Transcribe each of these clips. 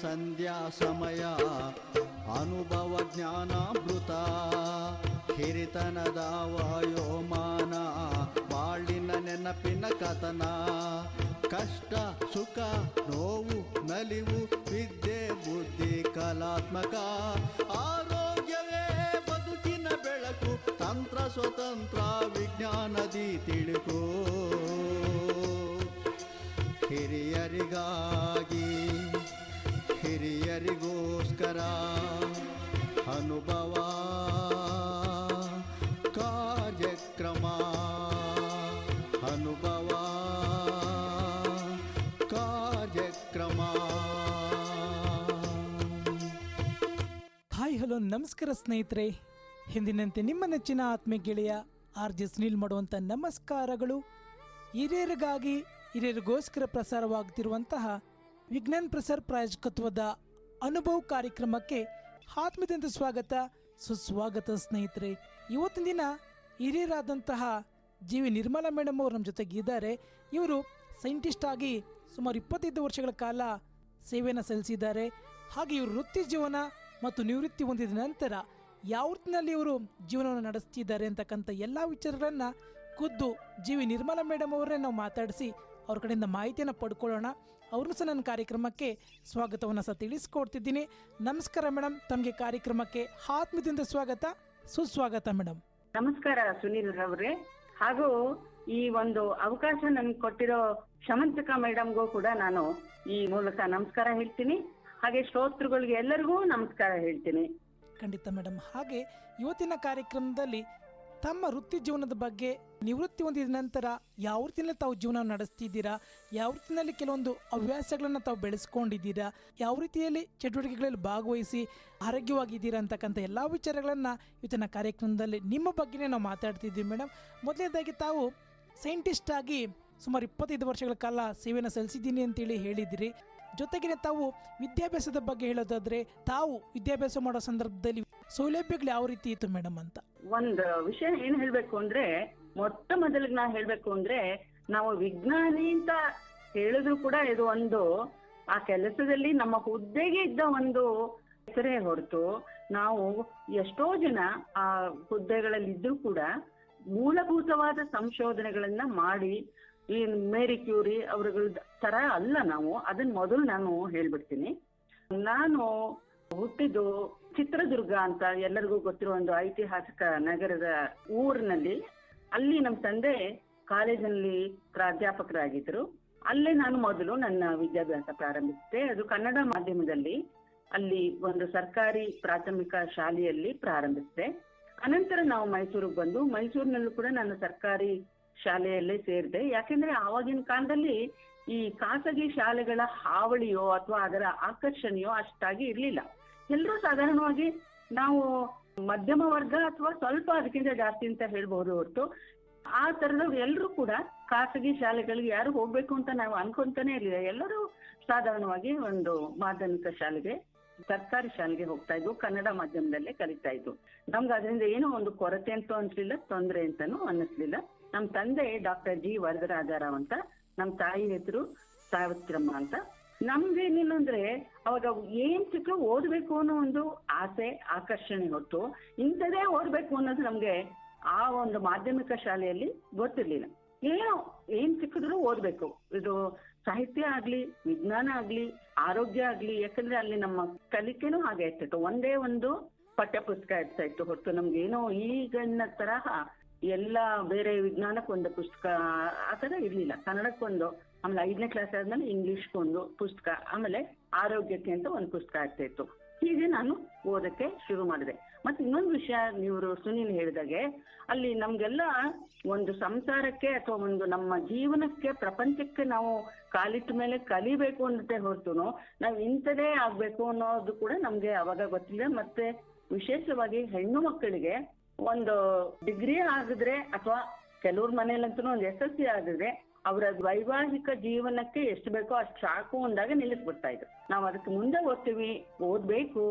ಸಂಧ್ಯಾ ಸಮಯ ಅನುಭವ ಜ್ಞಾನಾಮೃತ ಹಿರಿತನದ ವಾಯೋಮಾನ ಬಾಳಿನ ನೆನಪಿನ ಕಥನ ಕಷ್ಟ ಸುಖ ನೋವು ನಲಿವು ವಿದ್ಯೆ ಬುದ್ಧಿ ಕಲಾತ್ಮಕ ಆರೋಗ್ಯವೇ ಬದುಕಿನ ಬೆಳಕು ತಂತ್ರ ಸ್ವತಂತ್ರ ವಿಜ್ಞಾನದಿ ತಿಳುಕು ಹಿರಿಯರಿಗಾಗಿ ಹಿರಿಯರಿಗೋಸ್ಕರ ಅನುಭವ ಕಾರ್ಯಕ್ರಮ ಅನುಭವ ಕಾರ್ಯಕ್ರಮ. ಹಾಯ್ ಹಲೋ ನಮಸ್ಕಾರ ಸ್ನೇಹಿತರೆ, ಹಿಂದಿನಂತೆ ನಿಮ್ಮ ನೆಚ್ಚಿನ ಆತ್ಮೀಯ ಗೆಳೆಯ RJ ಸುನೀಲ್ ಮಾಡುವಂಥ ನಮಸ್ಕಾರಗಳು. ಹಿರಿಯರಿಗಾಗಿ ಹಿರಿಯರಿಗೋಸ್ಕರ ಪ್ರಸಾರವಾಗುತ್ತಿರುವಂತಹ ವಿಜ್ಞಾನ ಪ್ರಸಾರ ಪ್ರಾಯೋಜಕತ್ವದ ಅನುಭವ ಕಾರ್ಯಕ್ರಮಕ್ಕೆ ಆತ್ಮೀಯದಿಂದ ಸ್ವಾಗತ ಸುಸ್ವಾಗತ ಸ್ನೇಹಿತರೆ. ಇವತ್ತಿನ ದಿನ ಹಿರಿಯರಾದಂತಹ ಜಿ.ವಿ. ನಿರ್ಮಲಾ ಮೇಡಮ್ ಅವರು ನಮ್ಮ ಜೊತೆಗೆ ಇದ್ದಾರೆ. ಇವರು ಸೈಂಟಿಸ್ಟ್ ಆಗಿ ಸುಮಾರು 25 ವರ್ಷಗಳ ಕಾಲ ಸೇವೆಯನ್ನು ಸಲ್ಲಿಸಿದ್ದಾರೆ. ಹಾಗೆ ಇವರು ವೃತ್ತಿ ಜೀವನ ಮತ್ತು ನಿವೃತ್ತಿ ಹೊಂದಿದ ನಂತರ ಯಾವ ರೀತಿಯಲ್ಲಿ ಇವರು ಜೀವನವನ್ನು ನಡೆಸ್ತಿದ್ದಾರೆ ಅಂತಕ್ಕಂಥ ಎಲ್ಲ ವಿಚಾರಗಳನ್ನು ಖುದ್ದು ಜಿ.ವಿ. ನಿರ್ಮಲಾ ಮೇಡಮ್ ಅವರನ್ನೇ ನಾವು ಮಾತಾಡಿಸಿ ಅವ್ರ ಕಡೆಯಿಂದ ಮಾಹಿತಿಯನ್ನು ಪಡ್ಕೊಳ್ಳೋಣ. ಅವ್ರನ್ನೂ ಸಹ ನನ್ನ ಕಾರ್ಯಕ್ರಮಕ್ಕೆ ಸ್ವಾಗತವನ್ನು ಸಹ ತಿಳಿಸ್ಕೊಡ್ತಿದ್ದೀನಿ. ನಮಸ್ಕಾರ ಮೇಡಮ್, ತಮಗೆ ಕಾರ್ಯಕ್ರಮಕ್ಕೆ ಆತ್ಮದಿಂದ ಸ್ವಾಗತ ಸುಸ್ವಾಗತ ಮೇಡಮ್. ನಮಸ್ಕಾರ ಸುನೀಲ್ ಅವರೇ, ಹಾಗೂ ಈ ಒಂದು ಅವಕಾಶ ನನ್ಗೆ ಕೊಟ್ಟಿರೋ ಶಮಂತಿಕಾ ಮೇಡಮ್ಗೂ ಕೂಡ ನಾನು ಈ ಮೂಲಕ ನಮಸ್ಕಾರ ಹೇಳ್ತೀನಿ. ಹಾಗೆ ಶ್ರೋತೃಗಳಿಗೆ ಎಲ್ಲರಿಗೂ ನಮಸ್ಕಾರ ಹೇಳ್ತೀನಿ. ಖಂಡಿತ ಮೇಡಮ್. ಹಾಗೆ ಇವತ್ತಿನ ಕಾರ್ಯಕ್ರಮದಲ್ಲಿ ತಮ್ಮ ವೃತ್ತಿ ಜೀವನದ ಬಗ್ಗೆ, ನಿವೃತ್ತಿ ಹೊಂದಿದ ನಂತರ ಯಾವ ರೀತಿಯಲ್ಲಿ ತಾವು ಜೀವನ ನಡೆಸ್ತಿದ್ದೀರಾ, ಯಾವ ರೀತಿಯಲ್ಲಿ ಕೆಲವೊಂದು ಹವ್ಯಾಸಗಳನ್ನು ತಾವು ಬೆಳೆಸ್ಕೊಂಡಿದ್ದೀರಾ, ಯಾವ ರೀತಿಯಲ್ಲಿ ಚಟುವಟಿಕೆಗಳಲ್ಲಿ ಭಾಗವಹಿಸಿ ಆರೋಗ್ಯವಾಗಿದ್ದೀರಾ ಅಂತಕ್ಕಂಥ ಎಲ್ಲ ವಿಚಾರಗಳನ್ನು ಇವತ್ತಿನ ಕಾರ್ಯಕ್ರಮದಲ್ಲಿ ನಿಮ್ಮ ಬಗ್ಗೆನೇ ನಾವು ಮಾತಾಡ್ತಿದ್ದೀವಿ ಮೇಡಮ್. ಮೊದಲನೇದಾಗಿ ತಾವು ಸೈಂಟಿಸ್ಟ್ ಆಗಿ ಸುಮಾರು 25 ವರ್ಷಗಳ ಕಾಲ ಸೇವೆಯನ್ನು ಸಲ್ಲಿಸಿದ್ದೀನಿ ಅಂತೇಳಿ ಹೇಳಿದಿರಿ. ಜೊತೆಗೆ ತಾವು ವಿದ್ಯಾಭ್ಯಾಸದ ಬಗ್ಗೆ ಹೇಳೋದಾದ್ರೆ, ತಾವು ವಿದ್ಯಾಭ್ಯಾಸ ಮಾಡೋ ಸಂದರ್ಭದಲ್ಲಿ ಸೌಲಭ್ಯಗಳು ಯಾವ ರೀತಿ ಇತ್ತು ಮೇಡಮ್ ಅಂತ? ಒಂದು ವಿಷಯ ಏನ್ ಹೇಳ್ಬೇಕು ಅಂದ್ರೆ, ಮೊಟ್ಟ ಮೊದಲಿಗೆ ನಾ ಹೇಳ್ಬೇಕು ಅಂದ್ರೆ, ನಾವು ವಿಜ್ಞಾನಿ ಅಂತ ಹೇಳಿದ್ರು ಕೂಡ ಇದು ಒಂದು ಆ ಕೆಲಸದಲ್ಲಿ ನಮ್ಮ ಹುದ್ದೆಗೆ ಇದ್ದ ಒಂದು ಹೆಸರೇ ಹೊರತು, ನಾವು ಎಷ್ಟೋ ಜನ ಆ ಹುದ್ದೆಗಳಲ್ಲಿ ಇದ್ರೂ ಕೂಡ ಮೂಲಭೂತವಾದ ಸಂಶೋಧನೆಗಳನ್ನ ಮಾಡಿ ಈ ಮೇರಿ ಕ್ಯೂರಿ ಅವರುಗಳ ತರ ಅಲ್ಲ ನಾವು. ಅದನ್ನ ಮೊದಲು ನಾನು ಹೇಳ್ಬಿಡ್ತೀನಿ. ನಾನು ಹುಟ್ಟಿದ್ದು ಚಿತ್ರದುರ್ಗ ಅಂತ ಎಲ್ಲರಿಗೂ ಗೊತ್ತಿರೋ ಒಂದು ಐತಿಹಾಸಿಕ ನಗರದ ಊರಿನಲ್ಲಿ. ಅಲ್ಲಿ ನಮ್ಮ ತಂದೆ ಕಾಲೇಜಿನಲ್ಲಿ ಪ್ರಾಧ್ಯಾಪಕರಾಗಿದ್ರು. ಅಲ್ಲೇ ನಾನು ಮೊದಲು ನನ್ನ ವಿದ್ಯಾಭ್ಯಾಸ ಪ್ರಾರಂಭಿಸಿದೆ. ಅದು ಕನ್ನಡ ಮಾಧ್ಯಮದಲ್ಲಿ, ಅಲ್ಲಿ ಒಂದು ಸರ್ಕಾರಿ ಪ್ರಾಥಮಿಕ ಶಾಲೆಯಲ್ಲಿ ಪ್ರಾರಂಭಿಸಿದೆ. ಅನಂತರ ನಾವು ಮೈಸೂರಿಗೆ ಬಂದು, ಮೈಸೂರಿನಲ್ಲೂ ಕೂಡ ನಾನು ಸರ್ಕಾರಿ ಶಾಲೆಯಲ್ಲೇ ಸೇರಿದೆ. ಯಾಕೆಂದ್ರೆ ಆವಾಗಿನ ಕಾಲದಲ್ಲಿ ಈ ಖಾಸಗಿ ಶಾಲೆಗಳ ಹಾವಳಿಯೋ ಅಥವಾ ಅದರ ಆಕರ್ಷಣೆಯೋ ಅಷ್ಟಾಗಿ ಇರ್ಲಿಲ್ಲ. ಎಲ್ಲರೂ ಸಾಧಾರಣವಾಗಿ ನಾವು ಮಧ್ಯಮ ವರ್ಗ ಅಥವಾ ಸ್ವಲ್ಪ ಅದಕ್ಕಿಂತ ಜಾಸ್ತಿ ಅಂತ ಹೇಳ್ಬಹುದು ಹೊರತು, ಆ ತರದವ್ರು ಎಲ್ಲರೂ ಕೂಡ ಖಾಸಗಿ ಶಾಲೆಗಳಿಗೆ ಯಾರು ಹೋಗ್ಬೇಕು ಅಂತ ನಾವು ಅನ್ಕೊಂತಾನೆ ಇರ್ಲಿಲ್ಲ. ಎಲ್ಲರೂ ಸಾಧಾರಣವಾಗಿ ಒಂದು ಮಾಧ್ಯಮಿಕ ಶಾಲೆಗೆ, ಸರ್ಕಾರಿ ಶಾಲೆಗೆ ಹೋಗ್ತಾ ಇದ್ವು, ಕನ್ನಡ ಮಾಧ್ಯಮದಲ್ಲೇ ಕಲಿತಾ ಇದ್ವು. ನಮ್ಗೆ ಅದರಿಂದ ಏನೋ ಒಂದು ಕೊರತೆ ಅಂತೂ ಅನ್ಸ್ಲಿಲ್ಲ, ತೊಂದರೆ ಅಂತಾನು ಅನ್ನಿಸ್ಲಿಲ್ಲ. ನಮ್ ತಂದೆ ಡಾಕ್ಟರ್ ಜಿ ವರದರಾಜರಾವ್ ಅಂತ, ನಮ್ ತಾಯಿ ಹೆಸರು ಸಾವಿತ್ರಮ್ಮ ಅಂತ. ನಮ್ಗೇನೇನಂದ್ರೆ ಅವಾಗ ಏನ್ ಸಿಕ್ಕರೂ ಓದ್ಬೇಕು ಅನ್ನೋ ಒಂದು ಆಸೆ, ಆಕರ್ಷಣೆ ಹೊತ್ತು ಇಂಥದೇ ಓದ್ಬೇಕು ಅನ್ನೋದು ನಮ್ಗೆ ಆ ಒಂದು ಮಾಧ್ಯಮಿಕ ಶಾಲೆಯಲ್ಲಿ ಗೊತ್ತಿರ್ಲಿಲ್ಲ. ಏನ್ ಸಿಕ್ಕಿದ್ರು ಓದ್ಬೇಕು, ಇದು ಸಾಹಿತ್ಯ ಆಗ್ಲಿ, ವಿಜ್ಞಾನ ಆಗ್ಲಿ, ಆರೋಗ್ಯ ಆಗ್ಲಿ. ಯಾಕಂದ್ರೆ ಅಲ್ಲಿ ನಮ್ಮ ಕಲಿಕೆನೂ ಹಾಗೆ ಇರ್ತಿತ್ತು. ಒಂದೇ ಒಂದು ಪಠ್ಯ ಪುಸ್ತಕ ಇರ್ತಾ ಇತ್ತು ಹೊರತು ನಮ್ಗೇನೋ ಈಗಿನ ತರಹ ಎಲ್ಲ ಬೇರೆ ವಿಜ್ಞಾನಕ್ಕೊಂದು ಪುಸ್ತಕ ಆ ತರ ಇರ್ಲಿಲ್ಲ. ಕನ್ನಡಕ್ಕೊಂದು, ಆಮೇಲೆ 5ನೇ ಕ್ಲಾಸ್ ಆದ್ಮೇಲೆ ಇಂಗ್ಲಿಷ್ಗೊಂದು ಪುಸ್ತಕ, ಆಮೇಲೆ ಆರೋಗ್ಯಕ್ಕೆ ಅಂತ ಒಂದು ಪುಸ್ತಕ ಆಗ್ತಾ ಇತ್ತು. ಹೀಗೆ ನಾನು ಓದಕ್ಕೆ ಶುರು ಮಾಡಿದೆ. ಮತ್ತೆ ಇನ್ನೊಂದು ವಿಷಯ, ನೀವು ಸುನೀಲ್ ಹೇಳಿದಾಗೆ, ಅಲ್ಲಿ ನಮ್ಗೆಲ್ಲ ಒಂದು ಸಂಸಾರಕ್ಕೆ ಅಥವಾ ಒಂದು ನಮ್ಮ ಜೀವನಕ್ಕೆ, ಪ್ರಪಂಚಕ್ಕೆ ನಾವು ಕಾಲಿಟ್ಟ ಮೇಲೆ ಕಲಿಬೇಕು ಅನ್ನತ್ತೆ ಹೊರತು ನಾವು ಇಂಥದೇ ಆಗ್ಬೇಕು ಅನ್ನೋದು ಕೂಡ ನಮ್ಗೆ ಅವಾಗ ಗೊತ್ತಿಲ್ಲ. ಮತ್ತೆ ವಿಶೇಷವಾಗಿ ಹೆಣ್ಣು ಮಕ್ಕಳಿಗೆ ಒಂದು ಡಿಗ್ರಿ ಆಗಿದ್ರೆ ಅಥವಾ ಕೆಲವ್ರ ಮನೇಲಂತೂ ಒಂದು SSC ಆಗಿದ್ರೆ ಅವರ ವೈವಾಹಿಕ ಜೀವನಕ್ಕೆ ಎಷ್ಟು ಬೇಕೋ ಅಷ್ಟು ಸಾಕು ಅಂದಾಗ ನಿಲ್ಲಿಸ್ಬಿಡ್ತಾ ಇದ್ರು. ನಾವು ಅದಕ್ಕೆ ಮುಂದೆ ಓದ್ಬೇಕು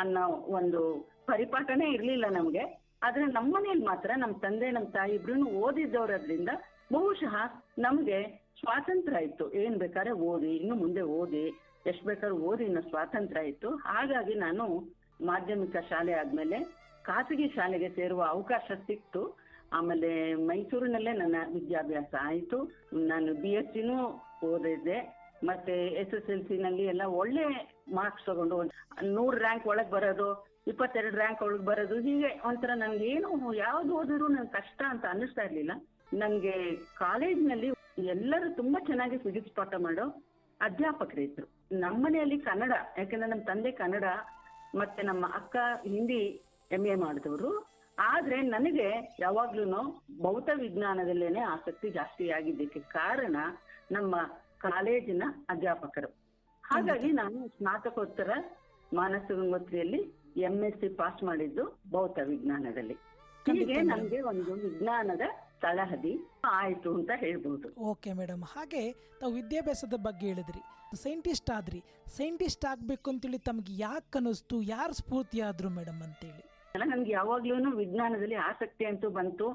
ಅನ್ನೋ ಒಂದು ಪರಿಪಾಠನೇ ಇರ್ಲಿಲ್ಲ ನಮ್ಗೆ. ಆದ್ರೆ ನಮ್ಮ ಮನೇಲಿ ಮಾತ್ರ ನಮ್ಮ ತಂದೆ ನಮ್ಮ ತಾಯಿ ಇಬ್ರು ಓದಿದ್ದವ್ರದ್ರಿಂದ ಬಹುಶಃ ನಮ್ಗೆ ಸ್ವಾತಂತ್ರ್ಯ ಇತ್ತು. ಏನ್ ಬೇಕಾದ್ರೆ ಓದಿ, ಇನ್ನು ಮುಂದೆ ಓದಿ, ಎಷ್ಟು ಬೇಕಾದ್ರೂ ಓದಿ ಅನ್ನೋ ಸ್ವಾತಂತ್ರ್ಯ ಇತ್ತು. ಹಾಗಾಗಿ ನಾನು ಮಾಧ್ಯಮಿಕ ಶಾಲೆ ಆದ್ಮೇಲೆ ಖಾಸಗಿ ಶಾಲೆಗೆ ಸೇರುವ ಅವಕಾಶ ಸಿಕ್ತು. ಆಮೇಲೆ ಮೈಸೂರಿನಲ್ಲೇ ನನ್ನ ವಿದ್ಯಾಭ್ಯಾಸ ಆಯಿತು. ನಾನು BSc ಓದಿದ್ದೆ. ಮತ್ತೆ SSLC ನಲ್ಲಿ ಎಲ್ಲ ಒಳ್ಳೆ ಮಾರ್ಕ್ಸ್ ತಗೊಂಡು 100 ರ್ಯಾಂಕ್ ಒಳಗೆ ಬರೋದು, 22 ರ್ಯಾಂಕ್ ಒಳಗೆ ಬರೋದು, ಹೀಗೆ ಒಂಥರ ನನ್ಗೆ ಏನು ಯಾವ್ದು ಓದಿದ್ರು ನನ್ಗೆ ಕಷ್ಟ ಅಂತ ಅನ್ನಿಸ್ತಾ ಇರ್ಲಿಲ್ಲ. ನನ್ಗೆ ಕಾಲೇಜ್ನಲ್ಲಿ ಎಲ್ಲರೂ ತುಂಬಾ ಚೆನ್ನಾಗಿ ಫಿಸಿಕ್ಸ್ ಪಾಠ ಮಾಡೋ ಅಧ್ಯಾಪಕರು ಇದ್ರು. ನಮ್ಮನೆಯಲ್ಲಿ ಕನ್ನಡ, ಯಾಕಂದ್ರೆ ನಮ್ಮ ತಂದೆ ಕನ್ನಡ, ಮತ್ತೆ ನಮ್ಮ ಅಕ್ಕ ಹಿಂದಿ MA ಮಾಡಿದವರು. ಆದ್ರೆ ನನಗೆ ಯಾವಾಗ್ಲೂ ಭೌತ ವಿಜ್ಞಾನದಲ್ಲೇನೆ ಆಸಕ್ತಿ ಜಾಸ್ತಿ ಆಗಿದ್ದಕ್ಕೆ ಕಾರಣ ನಮ್ಮ ಕಾಲೇಜಿನ ಅಧ್ಯಾಪಕರು. ಹಾಗಾಗಿ ನಾನು ಸ್ನಾತಕೋತ್ತರ ಮಾನಸ ಗಂಗೋತ್ರಿಯಲ್ಲಿ MSc ಪಾಸ್ ಮಾಡಿದ್ದು ಭೌತ ವಿಜ್ಞಾನದಲ್ಲಿ. ಹೀಗೆ ನನಗೆ ಒಂದು ವಿಜ್ಞಾನದ ತಳಹದಿ ಆಯ್ತು ಅಂತ ಹೇಳ್ಬೋದು. ಓಕೆ ಮೇಡಮ್, ಹಾಗೆ ತಾವು ವಿದ್ಯಾಭ್ಯಾಸದ ಬಗ್ಗೆ ಹೇಳಿದ್ರಿ, ಸೈಂಟಿಸ್ಟ್ ಆದ್ರಿ. ಸೈಂಟಿಸ್ಟ್ ಆಗ್ಬೇಕು ಅಂತೇಳಿ ತಮ್ಗೆ ಯಾಕೆ ಅನ್ನಿಸ್ತು, ಯಾರು ಸ್ಫೂರ್ತಿ ಆದ್ರು ಮೇಡಮ್ ಅಂತೇಳಿ? ನನ್ಗೆ ಯಾವಾಗ್ಲೂ ವಿಜ್ಞಾನದಲ್ಲಿ ಆಸಕ್ತಿ ಅಂತೂ ಬಂತು.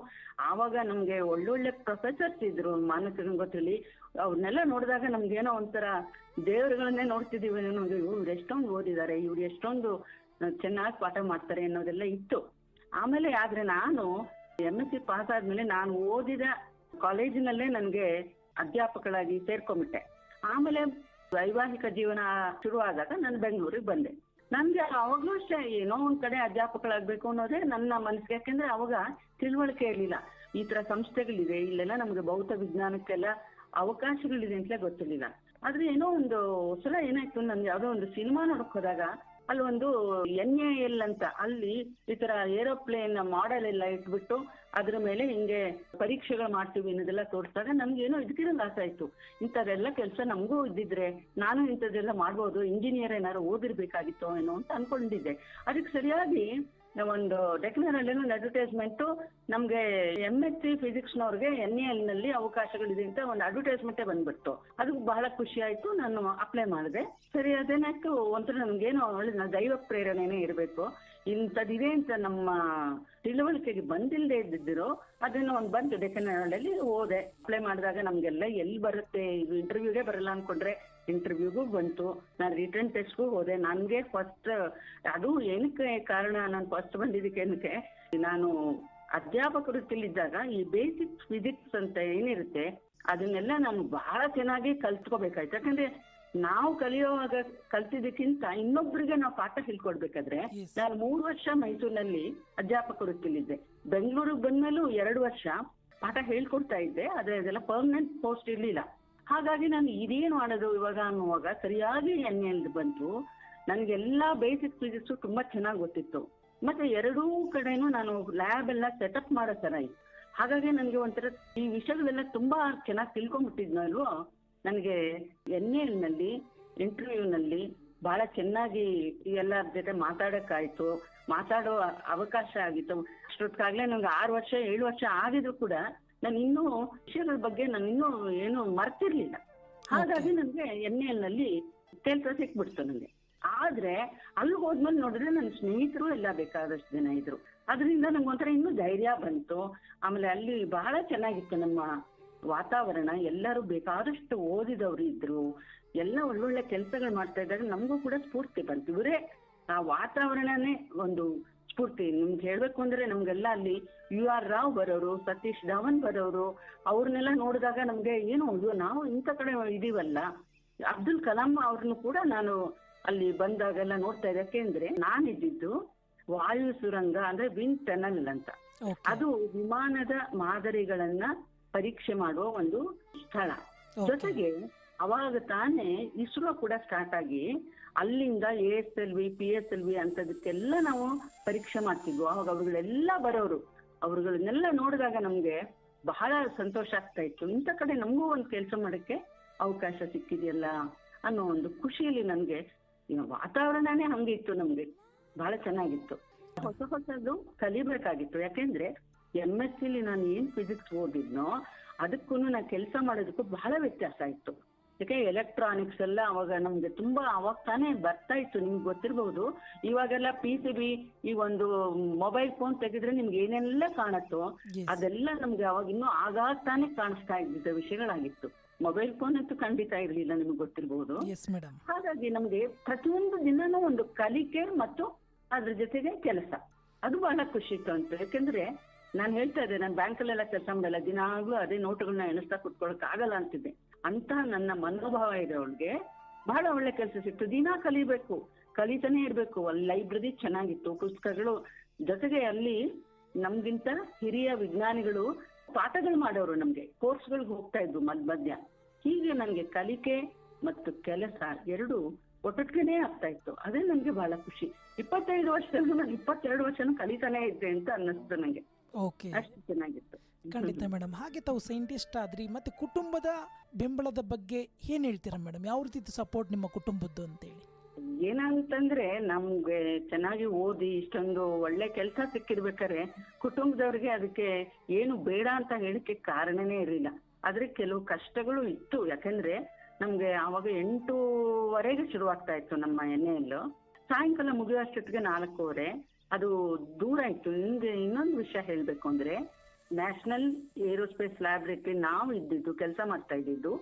ಆವಾಗ ನಮ್ಗೆ ಒಳ್ಳೊಳ್ಳೆ ಪ್ರೊಫೆಸರ್ಸ್ ಇದ್ರು ಮಾನಸ ಗಂಗೋತ್ರಿಯಲ್ಲಿ. ಅವ್ರನ್ನೆಲ್ಲ ನೋಡಿದಾಗ ನಮ್ಗೇನೋ ಒಂಥರ ದೇವರುಗಳನ್ನೇ ನೋಡ್ತಿದೀವಿ. ನಮ್ಗೆ ಇವ್ರು ಎಷ್ಟೊಂದು ಓದಿದ್ದಾರೆ, ಇವ್ರು ಎಷ್ಟೊಂದು ಚೆನ್ನಾಗಿ ಪಾಠ ಮಾಡ್ತಾರೆ ಅನ್ನೋದೆಲ್ಲ ಇತ್ತು. ಆಮೇಲೆ ಆದ್ರೆ ನಾನು MSc ಪಾಸ್ ಆದ್ಮೇಲೆ ನಾನು ಓದಿದ ಕಾಲೇಜಿನಲ್ಲೇ ನನ್ಗೆ ಅಧ್ಯಾಪಕಳಾಗಿ ಸೇರ್ಕೊಂಡ್ಬಿಟ್ಟೆ. ಆಮೇಲೆ ವೈವಾಹಿಕ ಜೀವನ ಶುರುವಾದಾಗ ನಾನು ಬೆಂಗಳೂರಿಗೆ ಬಂದೆ. ನನ್ಗೆ ಅವಾಗ್ಲೂ ಅಷ್ಟೇ ಏನೋ ಒಂದ್ ಕಡೆ ಅಧ್ಯಾಪಕಳಾಗ್ಬೇಕು ಅನ್ನೋದೇ ನನ್ನ ಮನಸ್ಸಿಗೆ. ಯಾಕೆಂದ್ರೆ ಅವಾಗ ತಿಳುವಳಿಕೆ ಇರ್ಲಿಲ್ಲ, ಈ ತರ ಸಂಸ್ಥೆಗಳಿದೆ, ಇಲ್ಲೆಲ್ಲ ನಮ್ಗೆ ಭೌತ ವಿಜ್ಞಾನಕ್ಕೆಲ್ಲ ಅವಕಾಶಗಳಿದೆ ಅಂತಲೇ ಗೊತ್ತಿರ್ಲಿಲ್ಲ. ಆದ್ರೆ ಏನೋ ಒಂದು ಸಲ ಏನಾಯ್ತು, ನನ್ಗೆ ಯಾವ್ದೋ ಒಂದು ಸಿನಿಮಾ ನೋಡಕ್ ಹೋದಾಗ ಅಲ್ಲಿ ಒಂದು NAL ಅಂತ, ಅಲ್ಲಿ ಈ ತರ ಏರೋಪ್ಲೇನ್ ಮಾಡೆಲ್ ಎಲ್ಲ ಇಟ್ಬಿಟ್ಟು ಅದ್ರ ಮೇಲೆ ಹಿಂಗೆ ಪರೀಕ್ಷೆಗಳು ಮಾಡ್ತೀವಿ ಅನ್ನೋದೆಲ್ಲ ತೋರಿಸಿದಾಗ ನಮ್ಗೇನೋ ಇದಕ್ಕಿರಂಗ್ ಆಸೆ ಆಯ್ತು. ಇಂಥದ್ದೆಲ್ಲ ಕೆಲಸ ನಮಗೂ ಇದ್ದಿದ್ರೆ ನಾನು ಇಂಥದ್ದೆಲ್ಲ ಮಾಡ್ಬೋದು, ಇಂಜಿನಿಯರ್ ಏನಾದ್ರು ಓದಿರ್ಬೇಕಾಗಿತ್ತು ಏನೋ ಅಂತ ಅನ್ಕೊಂಡಿದ್ದೆ. ಅದಕ್ಕೆ ಸರಿಯಾಗಿ ಒಂದು ಡೆಕ್ನರಲ್ಲಿ ಒಂದು ಅಡ್ವರ್ಟೈಸ್ಮೆಂಟ್, ನಮ್ಗೆ MSc ಫಿಸಿಕ್ಸ್ನವ್ರಿಗೆ NAL ನಲ್ಲಿ ಅವಕಾಶಗಳಿದೆ ಅಂತ ಒಂದು ಅಡ್ವರ್ಟೈಸ್ಮೆಂಟೇ ಬಂದ್ಬಿಡ್ತು. ಅದಕ್ಕೆ ಬಹಳ ಖುಷಿ ಆಯ್ತು. ನಾನು ಅಪ್ಲೈ ಮಾಡಿದೆ. ಸರಿ, ಅದೇನಾಯ್ತು, ಒಂಥರ ನಮ್ಗೇನೋ ಒಳ್ಳೆ ದೈವ ಪ್ರೇರಣೆನೇ ಇರಬೇಕು, ಇಂಥದ್ದಿದೆ ಅಂತ ನಮ್ಮ ತಿಳುವಳಿಕೆಗೆ ಬಂದಿಲ್ಲದೆ ಇದ್ದಿದ್ರು ಅದನ್ನ ಒಂದು ಬಂತು. ಡೆಕ್ಕನಲ್ಲಿ ಓದೆ. ಅಪ್ಲೈ ಮಾಡಿದಾಗ ನಮ್ಗೆಲ್ಲ ಎಲ್ಲಿ ಬರುತ್ತೆ, ಇದು ಇಂಟರ್ವ್ಯೂಗೆ ಬರಲ್ಲ ಅನ್ಕೊಂಡ್ರೆ ಇಂಟರ್ವ್ಯೂಗೂ ಬಂತು. ನಾನು ರಿಟರ್ನ್ ಟೆಸ್ಟ್ಗೂ ಹೋದೆ. ನನ್ಗೆ ಫಸ್ಟ್ ಅದು ಏನಕ್ಕೆ ಕಾರಣ, ನಾನು ಫಸ್ಟ್ ಬಂದಿದ್ದಕ್ಕೆ ಏನಕ್ಕೆ, ನಾನು ಅಧ್ಯಾಪಕ ವೃತ್ತಿಲಿದ್ದಾಗ ಈ ಬೇಸಿಕ್ ಫಿಸಿಕ್ಸ್ ಅಂತ ಏನಿರುತ್ತೆ ಅದನ್ನೆಲ್ಲ ನಾನು ಬಹಳ ಚೆನ್ನಾಗಿ ಕಲ್ತ್ಕೋಬೇಕಾಯ್ತು. ಯಾಕಂದ್ರೆ ನಾವು ಕಲಿಯುವಾಗ ಕಲ್ತಿದ್ದಕ್ಕಿಂತ ಇನ್ನೊಬ್ರಿಗೆ ನಾವು ಪಾಠ ಹೇಳ್ಕೊಡ್ಬೇಕಾದ್ರೆ, ನಾನು 3 ವರ್ಷ ಮೈಸೂರಿನಲ್ಲಿ ಅಧ್ಯಾಪಕ ವೃತ್ತಿಲಿದ್ದೆ. ಬೆಂಗಳೂರಿಗೆ ಬಂದ್ಮೇಲೂ 2 ವರ್ಷ ಪಾಠ ಹೇಳ್ಕೊಡ್ತಾ ಇದ್ದೆ. ಆದ್ರೆ ಅದೆಲ್ಲ ಪರ್ಮನೆಂಟ್ ಪೋಸ್ಟ್ ಇರ್ಲಿಲ್ಲ. ಹಾಗಾಗಿ ನಾನು ಇದೇನು ಮಾಡೋದು ಇವಾಗ ಅನ್ನುವಾಗ ಸರಿಯಾಗಿ NAL ಬಂತು. ನನ್ಗೆಲ್ಲಾ ಬೇಸಿಕ್ ಫಿಸಿಕ್ಸ್ ತುಂಬಾ ಚೆನ್ನಾಗಿ ಗೊತ್ತಿತ್ತು. ಮತ್ತೆ 2 ಕಡೆನೂ ನಾನು ಲ್ಯಾಬ್ ಎಲ್ಲ ಸೆಟಪ್ ಮಾಡೋ ತರ ಇತ್ತು. ಹಾಗಾಗಿ ನನ್ಗೆ ಒಂಥರ ಈ ವಿಷಯಗಳೆಲ್ಲ ತುಂಬಾ ಚೆನ್ನಾಗಿ ತಿಳ್ಕೊಂಡ್ಬಿಟ್ಟಿದ್ನಲ್ವೋ, ನನಗೆ NAL ನಲ್ಲಿ ಇಂಟರ್ವ್ಯೂನಲ್ಲಿ ಬಹಳ ಚೆನ್ನಾಗಿ ಎಲ್ಲರ ಜೊತೆ ಮಾತಾಡಕ್ಕಾಯ್ತು, ಮಾತಾಡೋ ಅವಕಾಶ ಆಗಿತ್ತು. ಅಷ್ಟೊತ್ತಿಗಾಗ್ಲೇ ನಂಗೆ 6 ವರ್ಷ 7 ವರ್ಷ ಆಗಿದ್ರು ಕೂಡ ನಾನು ಇನ್ನೂ ವಿಷಯಗಳ ಬಗ್ಗೆ ನಾನು ಇನ್ನೂ ಏನು ಮರ್ತಿರ್ಲಿಲ್ಲ. ಹಾಗಾಗಿ ನನ್ಗೆ NAL ನಲ್ಲಿ ಕೆಲಸ ಸಿಕ್ಬಿಡ್ತು ನನಗೆ. ಆದ್ರೆ ಅಲ್ಲಿ ಹೋದ್ಮೇಲೆ ನೋಡಿದ್ರೆ ನನ್ನ ಸ್ನೇಹಿತರು ಎಲ್ಲ ಬೇಕಾದಷ್ಟು ಜನ ಇದ್ರು. ಅದರಿಂದ ನಂಗೆ ಒಂಥರ ಇನ್ನೂ ಧೈರ್ಯ ಬಂತು. ಆಮೇಲೆ ಅಲ್ಲಿ ಬಹಳ ಚೆನ್ನಾಗಿತ್ತು ನಮ್ಮ ವಾತಾವರಣ. ಎಲ್ಲರೂ ಬೇಕಾದಷ್ಟು ಓದಿದವರು ಇದ್ರು, ಎಲ್ಲ ಒಳ್ಳೊಳ್ಳೆ ಕೆಲಸಗಳು ಮಾಡ್ತಾ ಇದ್ದಾಗ ನಮಗೂ ಕೂಡ ಸ್ಫೂರ್ತಿ ಬಂತು. ಇವರೇ ಆ ವಾತಾವರಣನೇ ಒಂದು ಸ್ಫೂರ್ತಿ. ನಿಮ್ಗೆ ಹೇಳ್ಬೇಕು ಅಂದ್ರೆ ನಮ್ಗೆಲ್ಲ ಅಲ್ಲಿ UR ರಾವ್ ಬರೋರು, ಸತೀಶ್ ಧವನ್ ಬರೋರು, ಅವ್ರನ್ನೆಲ್ಲ ನೋಡಿದಾಗ ನಮ್ಗೆ ಏನು ನಾವು ಇಂಥ ಕಡೆ ಇದೀವಲ್ಲ. ಅಬ್ದುಲ್ ಕಲಾಂ ಅವ್ರನ್ನು ಕೂಡ ನಾನು ಅಲ್ಲಿ ಬಂದಾಗೆಲ್ಲ ನೋಡ್ತಾ ಇದ್ದೆ. ಯಾಕೆಂದ್ರೆ ನಾನಿದ್ದು ವಾಯು ಸುರಂಗ ಅಂದ್ರೆ ವಿಂಡ್ ಟನಲ್ ಅಂತ, ಅದು ವಿಮಾನದ ಮಾದರಿಗಳನ್ನ ಪರೀಕ್ಷೆ ಮಾಡುವ ಒಂದು ಸ್ಥಳ. ಜೊತೆಗೆ ಅವಾಗ ತಾನೇ ಇಸ್ರೋ ಕೂಡ ಸ್ಟಾರ್ಟ್ ಆಗಿ ಅಲ್ಲಿಂದ ASLV PSLV ಅಂತದಕ್ಕೆಲ್ಲ ನಾವು ಪರೀಕ್ಷೆ ಮಾಡ್ತಿದ್ವು. ಅವಾಗ ಅವ್ರುಗಳೆಲ್ಲ ಬರೋರು. ಅವ್ರುಗಳನ್ನೆಲ್ಲ ನೋಡಿದಾಗ ನಮ್ಗೆ ಬಹಳ ಸಂತೋಷ ಆಗ್ತಾ ಇತ್ತು. ಇಂಥ ಕಡೆ ನಮಗೂ ಒಂದು ಕೆಲಸ ಮಾಡಕ್ಕೆ ಅವಕಾಶ ಸಿಕ್ಕಿದೆಯಲ್ಲ ಅನ್ನೋ ಒಂದು ಖುಷಿಯಲ್ಲಿ ನನ್ಗೆ ವಾತಾವರಣನೇ ಹಂಗಿತ್ತು. ನಮ್ಗೆ ಬಹಳ ಚೆನ್ನಾಗಿತ್ತು. ಹೊಸದು ಕಲಿಬೇಕಾಗಿತ್ತು. ಯಾಕೆಂದ್ರೆ MSc ನಾನು ಏನ್ ಫಿಸಿಕ್ಸ್ ಓದಿದ್ನೋ ಅದಕ್ಕೂ ನಾ ಕೆಲಸ ಮಾಡೋದಕ್ಕೂ ಬಹಳ ವ್ಯತ್ಯಾಸ ಇತ್ತು. ಯಾಕೆ ಎಲೆಕ್ಟ್ರಾನಿಕ್ಸ್ ಎಲ್ಲ ಅವಾಗ ನಮ್ಗೆ ತುಂಬಾ ಅವಾಗ ತಾನೇ ಬರ್ತಾ ಇತ್ತು. ನಿಮ್ಗೆ ಗೊತ್ತಿರ್ಬಹುದು, ಇವಾಗೆಲ್ಲ PCB ಈ ಒಂದು ಮೊಬೈಲ್ ಫೋನ್ ತೆಗೆದ್ರೆ ನಿಮ್ಗೆ ಏನೆಲ್ಲ ಕಾಣತ್ತೋ ಅದೆಲ್ಲ ನಮ್ಗೆ ಅವಾಗ ಇನ್ನೂ ಆಗಾಗ ತಾನೇ ಕಾಣಿಸ್ತಾ ಇದ್ದಿದ್ದ ವಿಷಯಗಳಾಗಿತ್ತು. ಮೊಬೈಲ್ ಫೋನ್ ಅಂತೂ ಖಂಡಿತ ಇರಲಿಲ್ಲ, ನಿಮ್ಗೆ ಗೊತ್ತಿರಬಹುದು. Yes madam. ಹಾಗಾಗಿ ನಮ್ಗೆ ಪ್ರತಿಯೊಂದು ದಿನನೂ ಒಂದು ಕಲಿಕೆ ಮತ್ತು ಅದ್ರ ಜೊತೆಗೆ ಕೆಲಸ, ಅದು ಬಹಳ ಖುಷಿ ಇತ್ತು ಅಂತ. ಯಾಕೆಂದ್ರೆ ನಾನು ಹೇಳ್ತಾ ಇದ್ದೆ, ನಾನು ಬ್ಯಾಂಕಲ್ಲೆಲ್ಲ ಕೆಲಸ ಮಾಡಲ್ಲ, ದಿನಾಗ್ಲೂ ಅದೇ ನೋಟುಗಳನ್ನ ಎಣಿಸ್ತಾ ಕುತ್ಕೊಳಕ್ ಆಗಲ್ಲ ಅಂತಿದ್ದೆ. ಅಂತ ನನ್ನ ಮನೋಭಾವ ಇದೆ ಅವಳಿಗೆ. ಬಹಳ ಒಳ್ಳೆ ಕೆಲಸ ಸಿಕ್ತು. ದಿನ ಕಲಿಬೇಕು, ಕಲಿತಾನೆ ಇರ್ಬೇಕು. ಅಲ್ಲಿ ಲೈಬ್ರರಿ ಚೆನ್ನಾಗಿತ್ತು, ಪುಸ್ತಕಗಳು, ಜೊತೆಗೆ ಅಲ್ಲಿ ನಮ್ಗಿಂತ ಹಿರಿಯ ವಿಜ್ಞಾನಿಗಳು ಪಾಠಗಳು ಮಾಡೋರು, ನಮ್ಗೆ ಕೋರ್ಸ್ಗಳಿಗೆ ಹೋಗ್ತಾ ಇದ್ವು ಮಧ್ಯ. ಹೀಗೆ ನನಗೆ ಕಲಿಕೆ ಮತ್ತು ಕೆಲಸ ಎರಡು ಒಟ್ಟೊಟ್ಟಿಗೆನೇ ಆಗ್ತಾ ಇತ್ತು. ಅದೇ ನನ್ಗೆ ಬಹಳ ಖುಷಿ. 25 ವರ್ಷದಲ್ಲೂ ನಾನು 22 ವರ್ಷನೂ ಕಲಿತಾನೆ ಇದ್ದೆ ಅಂತ ಅನ್ನಿಸ್ತು ನಂಗೆ. ಓಕೆ, ಅಷ್ಟು ಚೆನ್ನಾಗಿತ್ತು. ಖಂಡಿತ ಮೇಡಮ್. ಹಾಗೆ ತಾವು ಸೈಂಟಿಸ್ಟ್ ಆದ್ರಿ, ಮತ್ತೆ ಕುಟುಂಬದ ಬೆಂಬಲದ ಬಗ್ಗೆ ಏನ್ ಹೇಳ್ತೀರಾ ಮೇಡಮ್? ಯಾವ ರೀತಿ ಸಪೋರ್ಟ್ ನಿಮ್ಮ ಕುಟುಂಬದ್ದು ಅಂತೇಳಿ? ಏನಂತಂದ್ರೆ ನಮ್ಗೆ ಚೆನ್ನಾಗಿ ಓದಿ ಇಷ್ಟೊಂದು ಒಳ್ಳೆ ಕೆಲಸ ಸಿಕ್ಕಿರ್ಬೇಕಾದ್ರೆ ಕುಟುಂಬದವ್ರಿಗೆ ಅದಕ್ಕೆ ಏನು ಬೇಡ ಅಂತ ಹೇಳಿಕೆ ಕಾರಣನೇ ಇರಲಿಲ್ಲ. ಆದ್ರೆ ಕೆಲವು ಕಷ್ಟಗಳು ಇತ್ತು. ಯಾಕಂದ್ರೆ ನಮ್ಗೆ ಆವಾಗ 8:00ವರೆಗೆ ಶುರುವಾಗ್ತಾ ಇತ್ತು ನಮ್ಮ ಎಣ್ಣೆಯಲ್ಲೂ. ಸಾಯಂಕಾಲ ಮುಗಿಯುವಷ್ಟೊತ್ತಿಗೆ 4:00ವರೆ. ಅದು ದೂರ ಇತ್ತು. ನಿಮ್ಗೆ ಇನ್ನೊಂದು ವಿಷಯ ಹೇಳ್ಬೇಕು ಅಂದ್ರೆ, ನ್ಯಾಷನಲ್ ಏರೋಸ್ಪೇಸ್ ಲ್ಯಾಬ್ರೇಟರಿ ನಾವು ಇದ್ದಿದ್ದು, ಕೆಲಸ ಮಾಡ್ತಾ ಇದ್ದಿದ್ದು